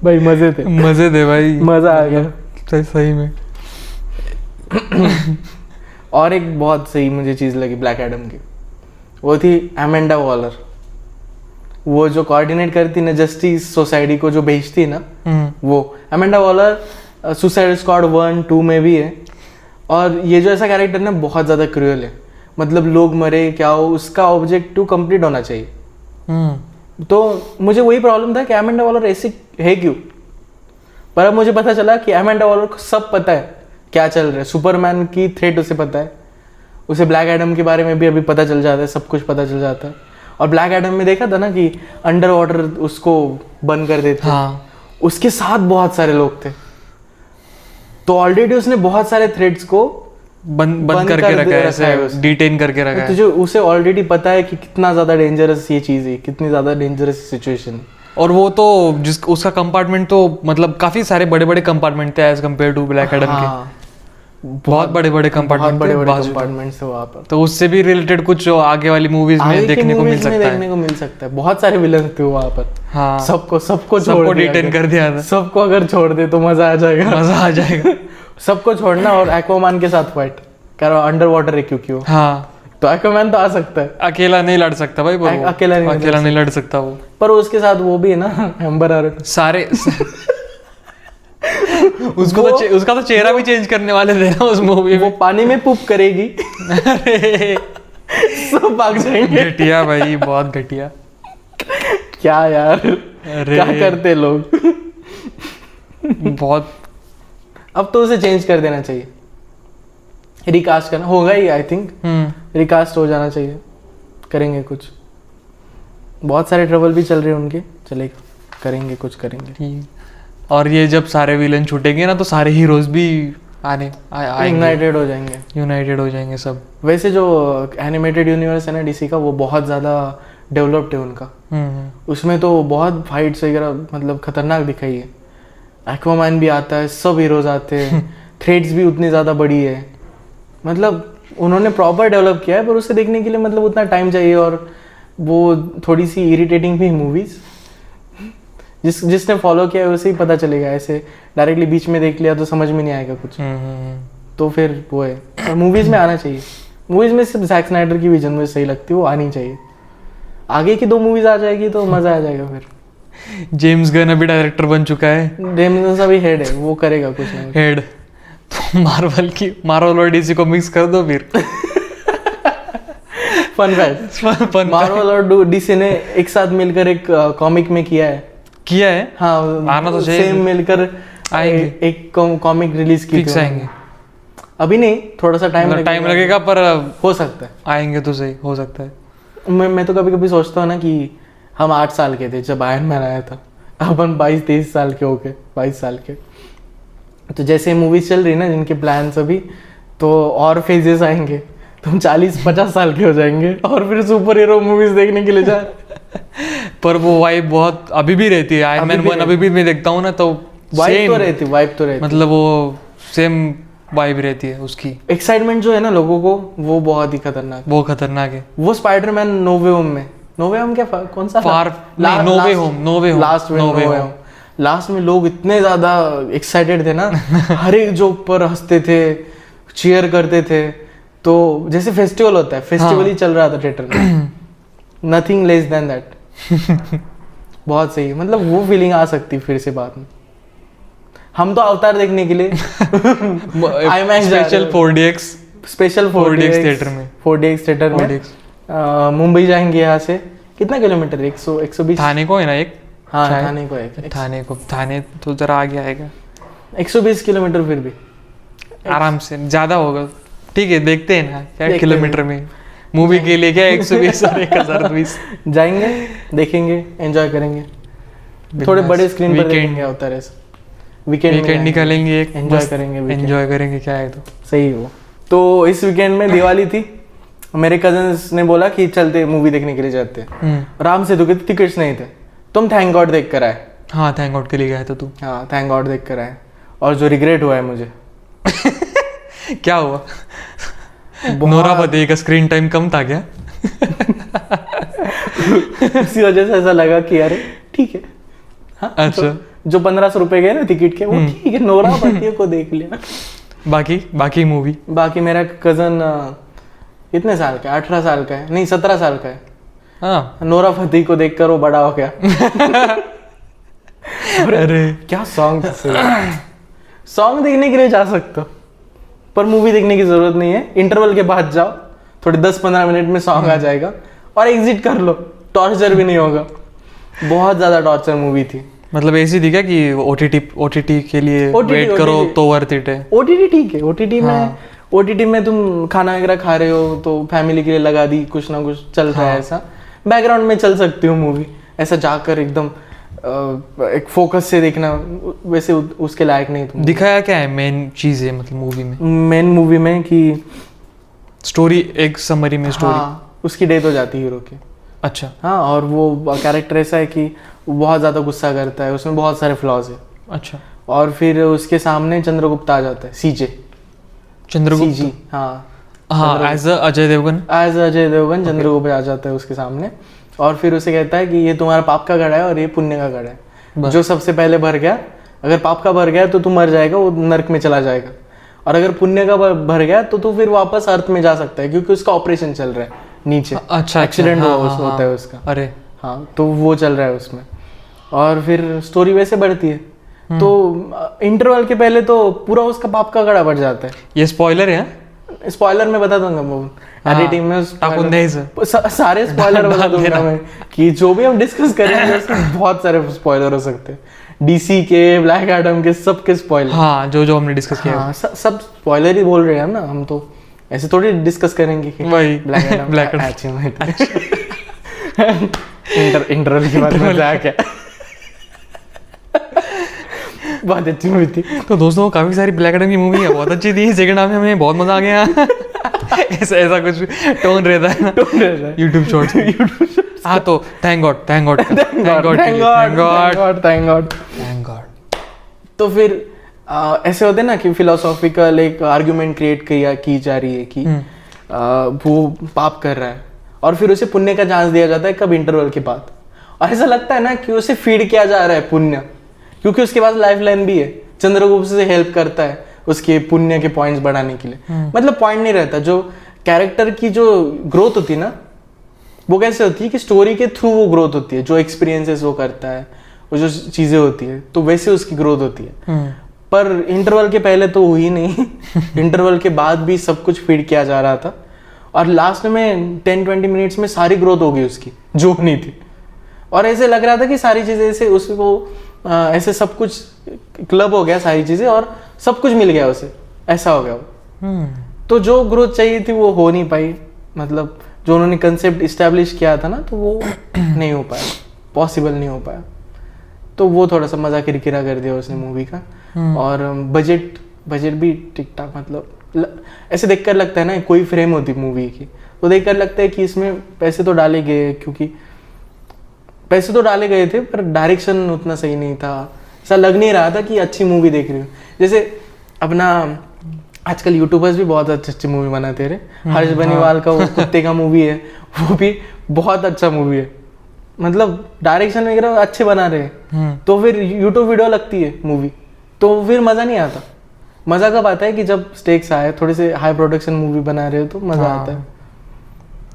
भाई मजे थे, मजे थे भाई, मजा आ गया सही में। और एक बहुत सही मुझे चीज लगी ब्लैक एडम की, वो थी एमेंडा वॉलर। वो जो कोऑर्डिनेट करती ना जस्टिस सोसाइटी को, जो भेजती ना, वो एमेंडा वॉलर सुसाइड स्क्वाड 1-2 में भी है। और ये जो ऐसा कैरेक्टर ना बहुत ज़्यादा क्रूअल है, मतलब लोग मरे क्या हो, उसका ऑब्जेक्टिव कंप्लीट होना चाहिए। तो मुझे वही प्रॉब्लम था कि एमेंडा वॉलर ऐसी है क्यों, पर अब मुझे पता चला कि एमेंडा वॉलर को सब पता है क्या चल रहा है, सुपरमैन की थ्रेट उसे पता है, उसे ब्लैक एडम के बारे में भी अभी पता चल जाता है, सब कुछ पता चल जाता है। और ब्लैक एडम में देखा था ना कि अंडर वाटर उसको बंद कर देते, हाँ, उसके साथ बहुत सारे लोग थे, तो ऑलरेडी उसने बहुत सारे थ्रेड्स को बंद करके रखा है, ऐसे डिटेन करके रखा है। तुझे उसे ऑलरेडी पता है कि कितना ज्यादा डेंजरस ये चीज है, कितनी ज्यादा डेंजरस सिचुएशन है। और वो तो उसका कंपार्टमेंट तो मतलब काफी सारे बड़े बड़े कंपार्टमेंट थे as compare to Black Adam के। बहुत बड़े बड़े कंपार्टमेंट, बड़े बड़े कंपार्टमेंट्स थे वहाँ पर। तो उससे भी रिलेटेड कुछ आगे वाली मूवीज में देखने को मिल सकता है। बहुत सारे विलन थे वहाँ पर। हाँ, सबको डिटेन कर दिया था। सबको अगर छोड़ दे तो मजा आ जाएगा। सबको छोड़ना और एक्वामैन के साथ फाइट करो, अंडर वाटर है क्योंकि वो। हाँ, तो एक्वामैन तो आ सकता है, अकेला नहीं लड़ सकता भाई, पर वो अकेला नहीं लड़ सकता वो। पर उसके साथ वो भी है ना, एम्बर हर्ड। सारे उसका तो चेहरा भी चेंज करने वाले थे ना उस मूवी में। वो पानी में पूप करेगी। अरे सब भाग जाएंगे। घटिया भाई, बहुत घटिया। क्या यार, अरे क्या करते लोग। बहुत। अब तो उसे चेंज कर देना चाहिए, रिकास्ट करना होगा ही, आई थिंक रिकास्ट हो जाना चाहिए। करेंगे कुछ, बहुत सारे ट्रबल भी चल रहे हैं उनके, चलेगा, करेंगे कुछ करेंगे। और ये जब सारे विलन छूटेंगे ना तो सारे हीरोज भी आएंगे, यूनाइटेड हो जाएंगे सब। वैसे जो एनिमेटेड यूनिवर्स है ना डीसी का, वो बहुत ज़्यादा डेवलप्ड है उनका। उसमें तो बहुत फाइट्स वगैरह मतलब खतरनाक दिखाई है। एक्वामैन भी आता है, सब हीरोज आते हैं, थ्रेड्स भी उतनी ज़्यादा बड़ी है, मतलब उन्होंने प्रॉपर डेवलप किया है। पर उसे देखने के लिए मतलब उतना टाइम चाहिए, और वो थोड़ी सी इरिटेटिंग भी मूवीज़। जिसने फॉलो किया है उसे ही पता चलेगा, ऐसे डायरेक्टली बीच में देख लिया तो समझ में नहीं आएगा कुछ। तो फिर वो है, और मूवीज़ में आना चाहिए। मूवीज़ में सिर्फ जैक स्नाइडर की विजन मुझे सही लगती है, वो आनी चाहिए। आगे की 2 मूवीज़ आ जाएगी तो मज़ा आ जाएगा फिर। जेम्स गन अभी डायरेक्टर बन चुका है, जेम्स अभी हेड है, वो करेगा कुछ ना कुछ। हेड तो मार्वल और डीसी को मिक्स कर दो फिर। फन फैक्ट, मार्वल और डीसी ने एक साथ मिलकर एक कॉमिक में किया है। हाँ, आना तो चाहिए, सेम मिलकर आएंगे, एक कॉमिक रिलीज की फिक्स आएंगे। अभी नहीं, थोड़ा सा टाइम लगेगा, पर हो सकता है आएंगे तो सही, हो सकता है। मैं तो कभी कभी सोचता हूँ ना कि हम 8 साल के थे जब आयरन मैन आया था, अपन 22-23 साल के हो गए, 22 साल के। तो जैसे मूवीज चल रही ना जिनके प्लान्स अभी, तो और फेजेस आएंगे, तो हम 40-50 साल के हो जाएंगे, और फिर सुपर हीरो मूवीज देखने के लिए जा पर वो वाइब बहुत अभी भी रहती है। आयरन मैन 1 अभी भी मैं देखता हूँ ना तो वाइब तो रहती मतलब वो सेम वाइब रहती है उसकी। एक्साइटमेंट जो है ना लोगों को, वो बहुत ही खतरनाक, वो खतरनाक है। वो स्पाइडरमैन नो वे होम में, नो वे होम क्या कौन सा फार नो वे होम लास्ट में लोग इतने ज्यादा एक्साइटेड थे ना, हर एक जोक पर हंसते थे, चीयर करते थे, तो जैसे फेस्टिवल होता है, फेस्टिवल ही चल रहा था थिएटर में, नथिंग लेस देन दैट। बहुत सही, मतलब वो फीलिंग आ सकती फिर से बाद में। हम तो अवतार देखने के लिए IMAX special 4DX special 4DX theatre में 4DX थिएटर में मुंबई जाएंगे यहाँ से। कितना किलोमीटर है? 120 थाने को है ना एक। हाँ थाने को है। थाने तो जरा आगे आएगा। 120 किलोमीटर फिर भी आराम से, ज्यादा होगा। ठीक है देखते हैं ना क्या किलोमीटर में मूवी के लिए क्या 120 और 1020 जाएंगे, देखेंगे, एंजॉय करेंगे, थोड़े बड़े स्क्रीन पर देखेंगे अवतार ऐसे। वीकेंड निकालेंगे, एक एंजॉय करेंगे, एंजॉय करेंगे। क्या है तो सही हो। तो इस वीकेंड में दिवाली थी, मेरे कजन्स ने बोला कि चलते मूवी देखने के लिए जाते हैं। आराम से तो टिकट्स नहीं थे, तुम थैंक गॉड देख कर आए। हाँ थैंक गॉड के लिए गए तो तू। हाँ थैंक गॉड देख कर आए, और जो रिग्रेट हुआ है मुझे क्या हुआ? नोरा फतेही का स्क्रीन टाइम कम था क्या? उसी वजह से ऐसा लगा कि अरे ठीक है। हाँ, अच्छा जो 1500 रुपए गए ना टिकट के, वो ठीक है, नोरा फतेही को देख लिया। बाकी मूवी, बाकी मेरा कजन कितने साल का है? 18 साल का है, नहीं 17 साल का है। हाँ नोरा फतेही को देखकर वो बड़ा हो गया। अरे क्या सॉन्ग था! सॉन्ग देखने के लिए जा सकते हो, पर मूवी देखने की जरूरत नहीं है। इंटरवल के बाद जाओ, थोड़े 10-15 मिनट में सॉन्ग आ जाएगा और एग्जिट कर लो, टॉर्चर भी नहीं होगा। बहुत ज्यादा टॉर्चर मूवी थी। मतलब ऐसी थी क्या कि ओटीटी के लिए वेट करो तो वर्थ इट है? ओटीटी ठीक है, ओटीटी में तुम खाना वगैरह खा रहे हो तो फैमिली के लिए लगा दी, कुछ ना कुछ चल रहा है, ऐसा बैकग्राउंड में चल सकती हो मूवी। ऐसा जाकर एकदम एक फोकस से देखना वैसे उसके लायक नहीं। तुम दिखाया क्या है मेन चीज है मतलब मूवी में? मेन मूवी में कि स्टोरी, एक समरी में स्टोरी। हाँ, उसकी डेथ हो जाती है हीरो की। अच्छा। हाँ, और वो कैरेक्टर ऐसा है कि वो बहुत ज़्यादा गुस्सा करता है, उसमें बहुत सारे फ्लॉज है। अच्छा। और फिर उसके सामने चंद्रगुप्त आ जाता है, सीजे चंद्रगुप्त। हाँ एज अजय देवगन चंद्रगुप्त आ जाता है उसके सामने, और फिर उसे कहता है कि ये तुम्हारा पाप का घड़ा है और ये पुण्य का घड़ा है। जो सबसे पहले भर गया, अगर पाप का भर गया तो तू मर जाएगा, वो नर्क में चला जाएगा, और अगर पुण्य का भर गया तो तू फिर वापस अर्थ में जा सकता है, क्योंकि उसका ऑपरेशन चल रहा है नीचे। अच्छा, एक्सीडेंट होता है उसका। अरे हाँ, तो वो चल रहा है उसमें, और फिर स्टोरी वैसे बढ़ती है। तो इंटरवल के पहले तो पूरा उसका पाप का घड़ा बढ़ जाता है। ये स्पॉइलर है? स्पॉइलर मैं बता दूंगा, वो एडिटिंग में सारे स्पॉइलर बता दूंगा मैं, कि जो भी हम डिस्कस करेंगे उसमें बहुत सारे स्पॉइलर हो सकते हैं। डीसी के, ब्लैक एडम के, सबके स्पॉइलर। हाँ, जो हमने डिस्कस किया। हाँ, सब स्पॉइलर ही बोल रहे हैं ना हम, तो ऐसे थोड़ी डिस्कस करेंगे कि वही ब्लैक एडम इंटरवल की बात मजाक है। बहुत अच्छी मूवी थी। तो दोस्तों काफी सारी ब्लैक एडम की मूवी है, बहुत अच्छी थी। सेकंड हाफ में हमें बहुत मजा आ गया। ऐसा कुछ टोन रहता है यूट्यूब शॉर्ट्स। हाँ, तो थैंक गॉड। तो फिर ऐसे होते ना कि फिलोसॉफिकल एक आर्ग्यूमेंट क्रिएट की जा रही है कि वो पाप कर रहा है, और फिर उसे पुण्य का चांस दिया जाता है कब? इंटरवल के बाद। और ऐसा लगता है ना कि उसे फीड किया जा रहा है पुण्य, क्योंकि उसके पास लाइफ लाइन भी है, चंद्रगुप्त से हेल्प करता है उसके पुण्य के पॉइंट्स बढ़ाने के लिए। मतलब पॉइंट नहीं रहता, जो कैरेक्टर की जो ग्रोथ होती है ना, वो कैसे होती है कि स्टोरी के थ्रू वो ग्रोथ होती है, जो एक्सपीरियंसेस वो करता है, वो जो चीजें होती है, तो वैसे उसकी ग्रोथ होती है। पर इंटरवल के पहले तो हुई नहीं। इंटरवल के बाद भी सब कुछ फीड किया जा रहा था, और लास्ट में 10-20 मिनट्स में सारी ग्रोथ हो गई उसकी, जो नहीं थी। और ऐसे लग रहा था कि सारी चीजें ऐसे उसको ऐसे सब कुछ क्लब हो गया, सारी चीजें, और सब कुछ मिल गया उसे, ऐसा हो गया वो। तो जो ग्रोथ चाहिए थी वो हो नहीं पाई, मतलब जो उन्होंने कंसेप्ट इस्टेब्लिश किया था ना, तो वो नहीं हो पाया, पॉसिबल नहीं हो पाया। तो वो थोड़ा सा मजा किरकिरा कर दिया उसने मूवी का। और बजट भी ठीक ठाक, मतलब ऐसे देखकर लगता है ना, कोई फ्रेम होती मूवी की तो देखकर लगता है कि इसमें पैसे तो डाले गए, क्योंकि पैसे तो डाले गए थे पर डायरेक्शन उतना सही नहीं था, ऐसा लग नहीं रहा था कि अच्छी मूवी देख रही हूँ। जैसे अपना आजकल यूट्यूबर्स भी बहुत अच्छी अच्छी मूवी बनाते रहे। हर्ष बनीवाल का वो कुत्ते का मूवी है, वो भी बहुत अच्छा मूवी है, मतलब डायरेक्शन वगैरह अच्छे बना रहे हैं। तो फिर यूट्यूब वीडियो लगती है मूवी, तो फिर मज़ा नहीं आता। मज़ा कब आता है कि जब स्टेक्स आए, थोड़े से हाई प्रोडक्शन मूवी बना रहे हो तो मज़ा आता है।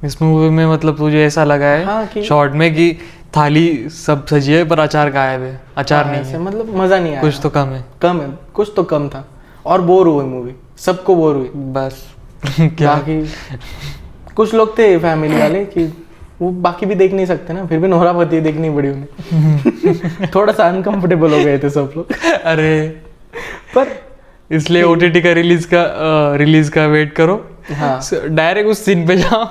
इस मूवी में मतलब तुझे ऐसा लगा है हाँ कि शॉर्ट में कि थाली सब सजी है पर अचार गायब है, अचार नहीं ऐसे है, मतलब मज़ा नहीं आया, कुछ तो कम है। कम है, कुछ तो कम था और बोर हुई मूवी, सबको बोर हुई। बस क्या बाकी कुछ लोग थे फैमिली वाले कि वो बाकी भी देख नहीं सकते ना, फिर भी नोरा फतेही देखनी पड़ी उन्हें। थोड़ा सा अनकंफर्टेबल हो गए थे सब लोग। अरे पर इसलिए ओटीटी का रिलीज का वेट करो, हाँ डायरेक्ट उस सीन पे जाओ,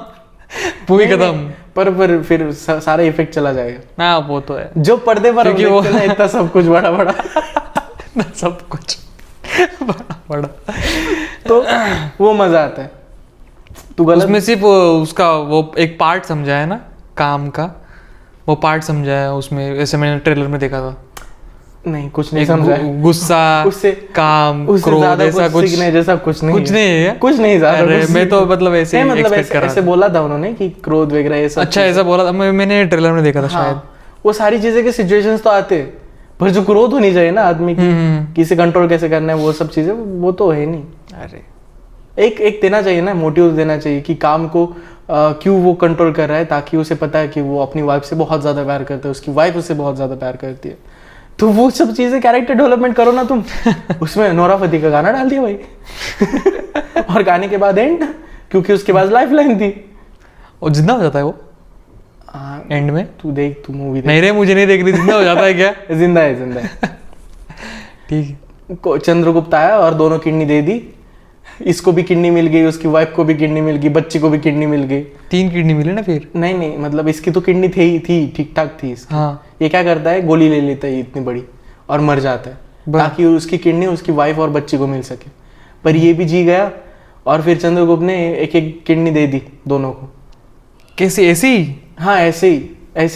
मूवी खत्म। पर फिर सारा इफेक्ट चला जाएगा। ना वो तो है, जो पर्दे पर हम क्योंकि वो- देखते हैं ना, इतना सब कुछ बड़ा बड़ा सब कुछ बड़ा बड़ा, तो वो मजा आता है। तू गलत उसमें सिर्फ उसका वो एक पार्ट समझा है ना, काम का वो पार्ट समझा है उसमें, ऐसे मैंने ट्रेलर में देखा था। नहीं, कुछ नहीं एक समझा गुस्सा, उससे काम, उससे क्रोध, ज्यादा ऐसा कुछ कुछ सीखने जैसा कुछ नहीं कुछ नहीं है। कुछ नहीं ज्यादा अरे कुछ मैं तो सीखने- मतलब ऐसे नहीं, ही मतलब expect कर रहा ऐसे था। बोला था उन्होंने कि क्रोध वगैरह ये सब अच्छा ऐसा बोला था, मैंने ट्रेलर में देखा था शायद। हाँ, वो सारी चीजें के सिचुएशंस तो आते हैं, पर जो ग्रोथ होनी चाहिए ना आदमी की, किसे कंट्रोल कैसे करना है, वो सब चीजें वो तो है नहीं। अरे एक देना चाहिए ना, मोटिव देना चाहिए कि काम को क्यों वो कंट्रोल कर रहा है, ताकि उसे पता है कि वो अपनी वाइफ से बहुत ज्यादा प्यार करता है, उसकी वाइफ उससे बहुत ज्यादा प्यार करती है। तो वो सब चीजें कैरेक्टर डेवलपमेंट करो ना तुम। उसमें नोरा फतेही का गाना डाल दिया भाई। और गाने के बाद एंड, क्योंकि उसके बाद लाइफ लाइन थी। वो जिंदा हो जाता है वो एंड में? तू देख, तू मूवी नहीं रे, मुझे नहीं देख रही, जिंदा हो जाता है क्या? जिंदा है, जिंदा है। ठीक है। चंद्रगुप्त आया और दोनों किडनी दे दी, इसको भी किडनी मिल गई, उसकी वाइफ को भी किडनी मिल गई, बच्ची को भी किडनी मिल गई। 3 किडनी मिले ना फिर? नहीं, मतलब इसकी तो किडनी थी ठीक ठाक थी इसकी। हाँ। ये क्या करता है, गोली ले लेता है इतनी बड़ी और मर जाता है, ताकि उसकी किडनी उसकी वाइफ और बच्ची को मिल सके। पर ये भी जी गया और फिर चंद्रगुप्त ने एक एक किडनी दे दी दोनों को। कैसे ऐसी? हाँ, ऐसे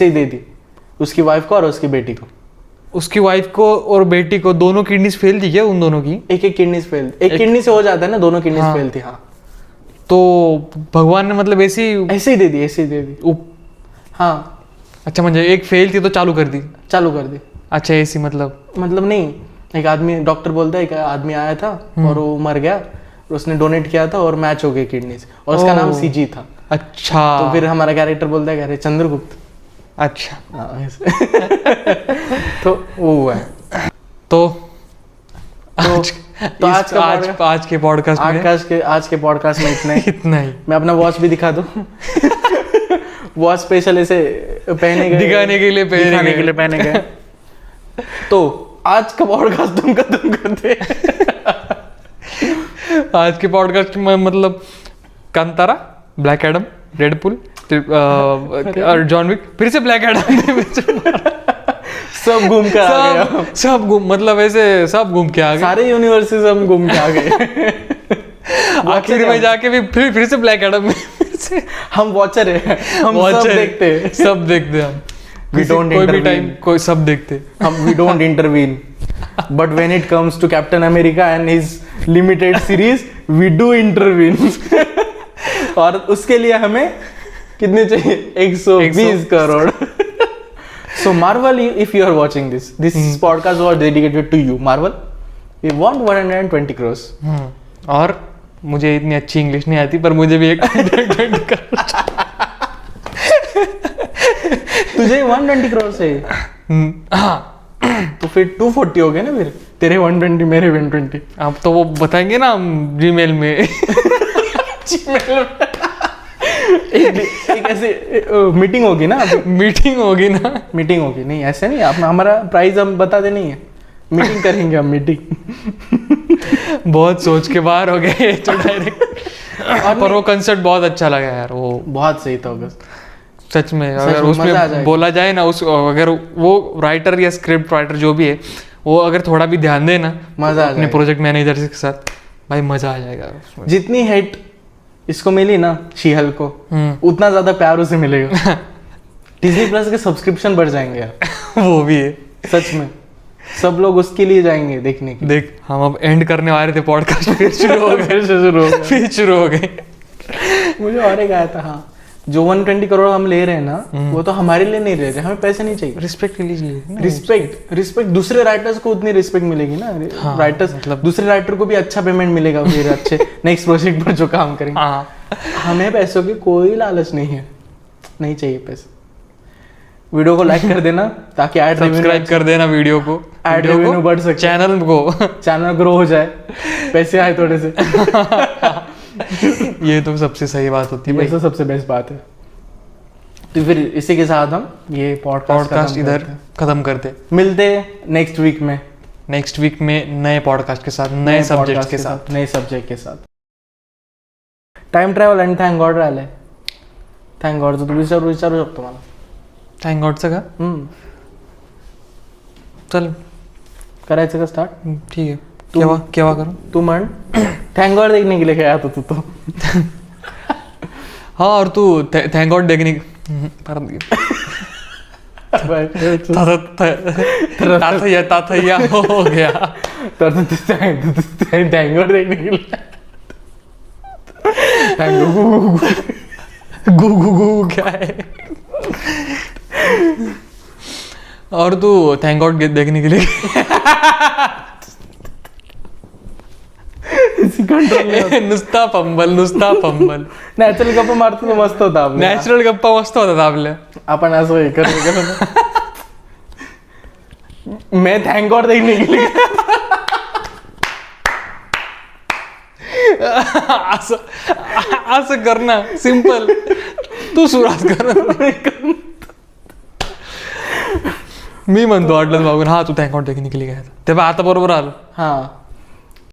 ही दे दी, उसकी वाइफ को और उसकी बेटी को। उसकी वाइफ को और बेटी को दोनों किडनीज फेल थी क्या उन दोनों की? एक किडनी फेल, एक किडनी से हो जाता है ना, दोनों किडनी हाँ। फेल थी। हाँ, तो भगवान ने मतलब ऐसी ऐसे ही दे दी। हाँ, अच्छा मतलब एक फेल थी तो चालू कर दी? चालू कर दी। अच्छा ऐसी मतलब नहीं, एक आदमी, डॉक्टर बोलता है, एक आदमी आया था और वो मर गया, उसने डोनेट किया था और मैच हो गई किडनी से, और उसका नाम सीजी था। अच्छा। तो फिर हमारा कैरेक्टर बोलता है, अरे चंद्रगुप्त। अच्छा हाँ, ऐसे। तो वो हुआ है। तो आज के पॉडकास्ट में आज के पॉडकास्ट में इतना ही। इतना ही। मैं अपना वॉच भी दिखा दूं। वॉच स्पेशल ऐसे पहने गए, दिखाने के लिए पहने गए। तो आज का पॉडकास्ट तुम करते। आज के पॉडकास्ट में मतलब कांतारा, ब्लैक एडम, रेडपुल और जॉन विक, फिर से ब्लैक एडम। सब घूम कर आ गए, सब घूम मतलब ऐसे सब घूम के आ गए, सारे यूनिवर्सिटीज हम घूम के आ गए। आखिर में जाके भी फिर से ब्लैक एडम में फिर से हम वॉचर है, हम सब देखते हैं, सब देखते हम। We don't कोई भी intervene. टाइम कोई सब देखते हम we don't intervene, but when it comes to Captain America and his limited series, we do intervene. और उसके लिए हमें कितने चाहिए? 120 crore. So Marvel, if you are watching this podcast was dedicated to you, Marvel. We want 120 crores. और मुझे इतनी अच्छी इंग्लिश नहीं आती, पर मुझे भी एक तुझे 120 करोड़ चाहिए? हाँ, तो फिर 240 हो गए ना, फिर तेरे 120 मेरे 120। अब तो वो बताएंगे ना हम जीमेल में। एक ऐसे मीटिंग होगी ना, मीटिंग होगी ना, मीटिंग होगी। नहीं, ऐसे नहीं, आप हमारा प्राइस हम बता दे, नहीं है मीटिंग करेंगे हम, मीटिंग। बहुत सोच के बाहर हो गए तो डायरेक्ट। पर वो कंसेप्ट बहुत अच्छा लगा यार, वो बहुत सही था अगस्त, सच में। अगर मजा आ उसमें जाएगा। बोला जाए ना, उस अगर वो राइटर या स्क्रिप्ट राइटर जो भी है, वो अगर थोड़ा भी ध्यान दे ना मजा आ अपने जाएगा। प्रोजेक्ट मैनेजर के साथ, भाई मजा आ जाएगा उसमें। जितनी हेट इसको मिली ना शीहल को, उतना ज्यादा प्यार उसे मिलेगा। डिज्नी प्लस के सब्सक्रिप्शन बढ़ जाएंगे यार, वो भी है। सच में सब लोग उसके लिए जाएंगे देखने के। देख हम अब एंड करने वाले थे पॉडकास्ट, फिर शुरू हो गए, फिर से शुरू हो गया। फिर शुरू हो गए। मुझे और एक आया था, हाँ, जो 120 करोड़ हम ले रहे हैं ना, वो तो हमारे लिए नहीं ले रहे, हमें पैसे नहीं चाहिए। रिस्पेक्ट के लिए रिस्पेक्ट दूसरे राइटर्स को उतनी रिस्पेक्ट मिलेगी ना, हाँ, राइटर्स मतलब दूसरे राइटर को भी अच्छा पेमेंट मिलेगा फिर अच्छे नेक्स्ट प्रोजेक्ट पर जो काम करेंगे। हाँ, हमें पैसों की कोई लालच नहीं है, नहीं चाहिए पैसे। वीडियो को लाइक कर देना ताकि ऐड सब्सक्राइब कर देना वीडियो को, ऐड रेवेन्यू बढ़ सके, चैनल को, चैनल ग्रो हो जाए, पैसे आए थोड़े से। ये तो सबसे सही बात होती है ये भाई। तो सबसे बेस्ट बात है। तो फिर इसी के साथ हम ये पॉडकास्ट इधर खत्म करते, मिलते नेक्स्ट वीक में, नेक्स्ट वीक में नए पॉडकास्ट के साथ, नए सब्जेक्ट के साथ, नए सब्जेक्ट के साथ। टाइम ट्रॅव्हल आणि थँक गॉड राहिलंय। थँक गॉडचं तू विचारू शकतो मला। थँक गॉडचं का? चल करायचं का स्टार्ट? ठीक है, केव्हा करूं? तू म्हण थँक गॉड देखने के लिए गया था तू तो। हाँ, और तू थैंक गॉड देखने ताथैया हो गया। तर थँक गॉड देखने के लिए गु क्या है? और तू थैंक गॉड देखने के लिए कंट्रोल नुसता पंबल नॅचरल गप्पा मारतो तो मस्त होता आपला। नॅचरल गप्पा मस्त होतात आपल्या। आपण असं हे करतो ना, मैं थँक गॉड देखने के लिए असं कर ना, सिंपल, तू सुरुवात कर। मी म्हणतो वाटलं मागून, हा तू थँक गॉड देखने के लिए गया था, तेव्हा आता बरोबर आलं। हाँ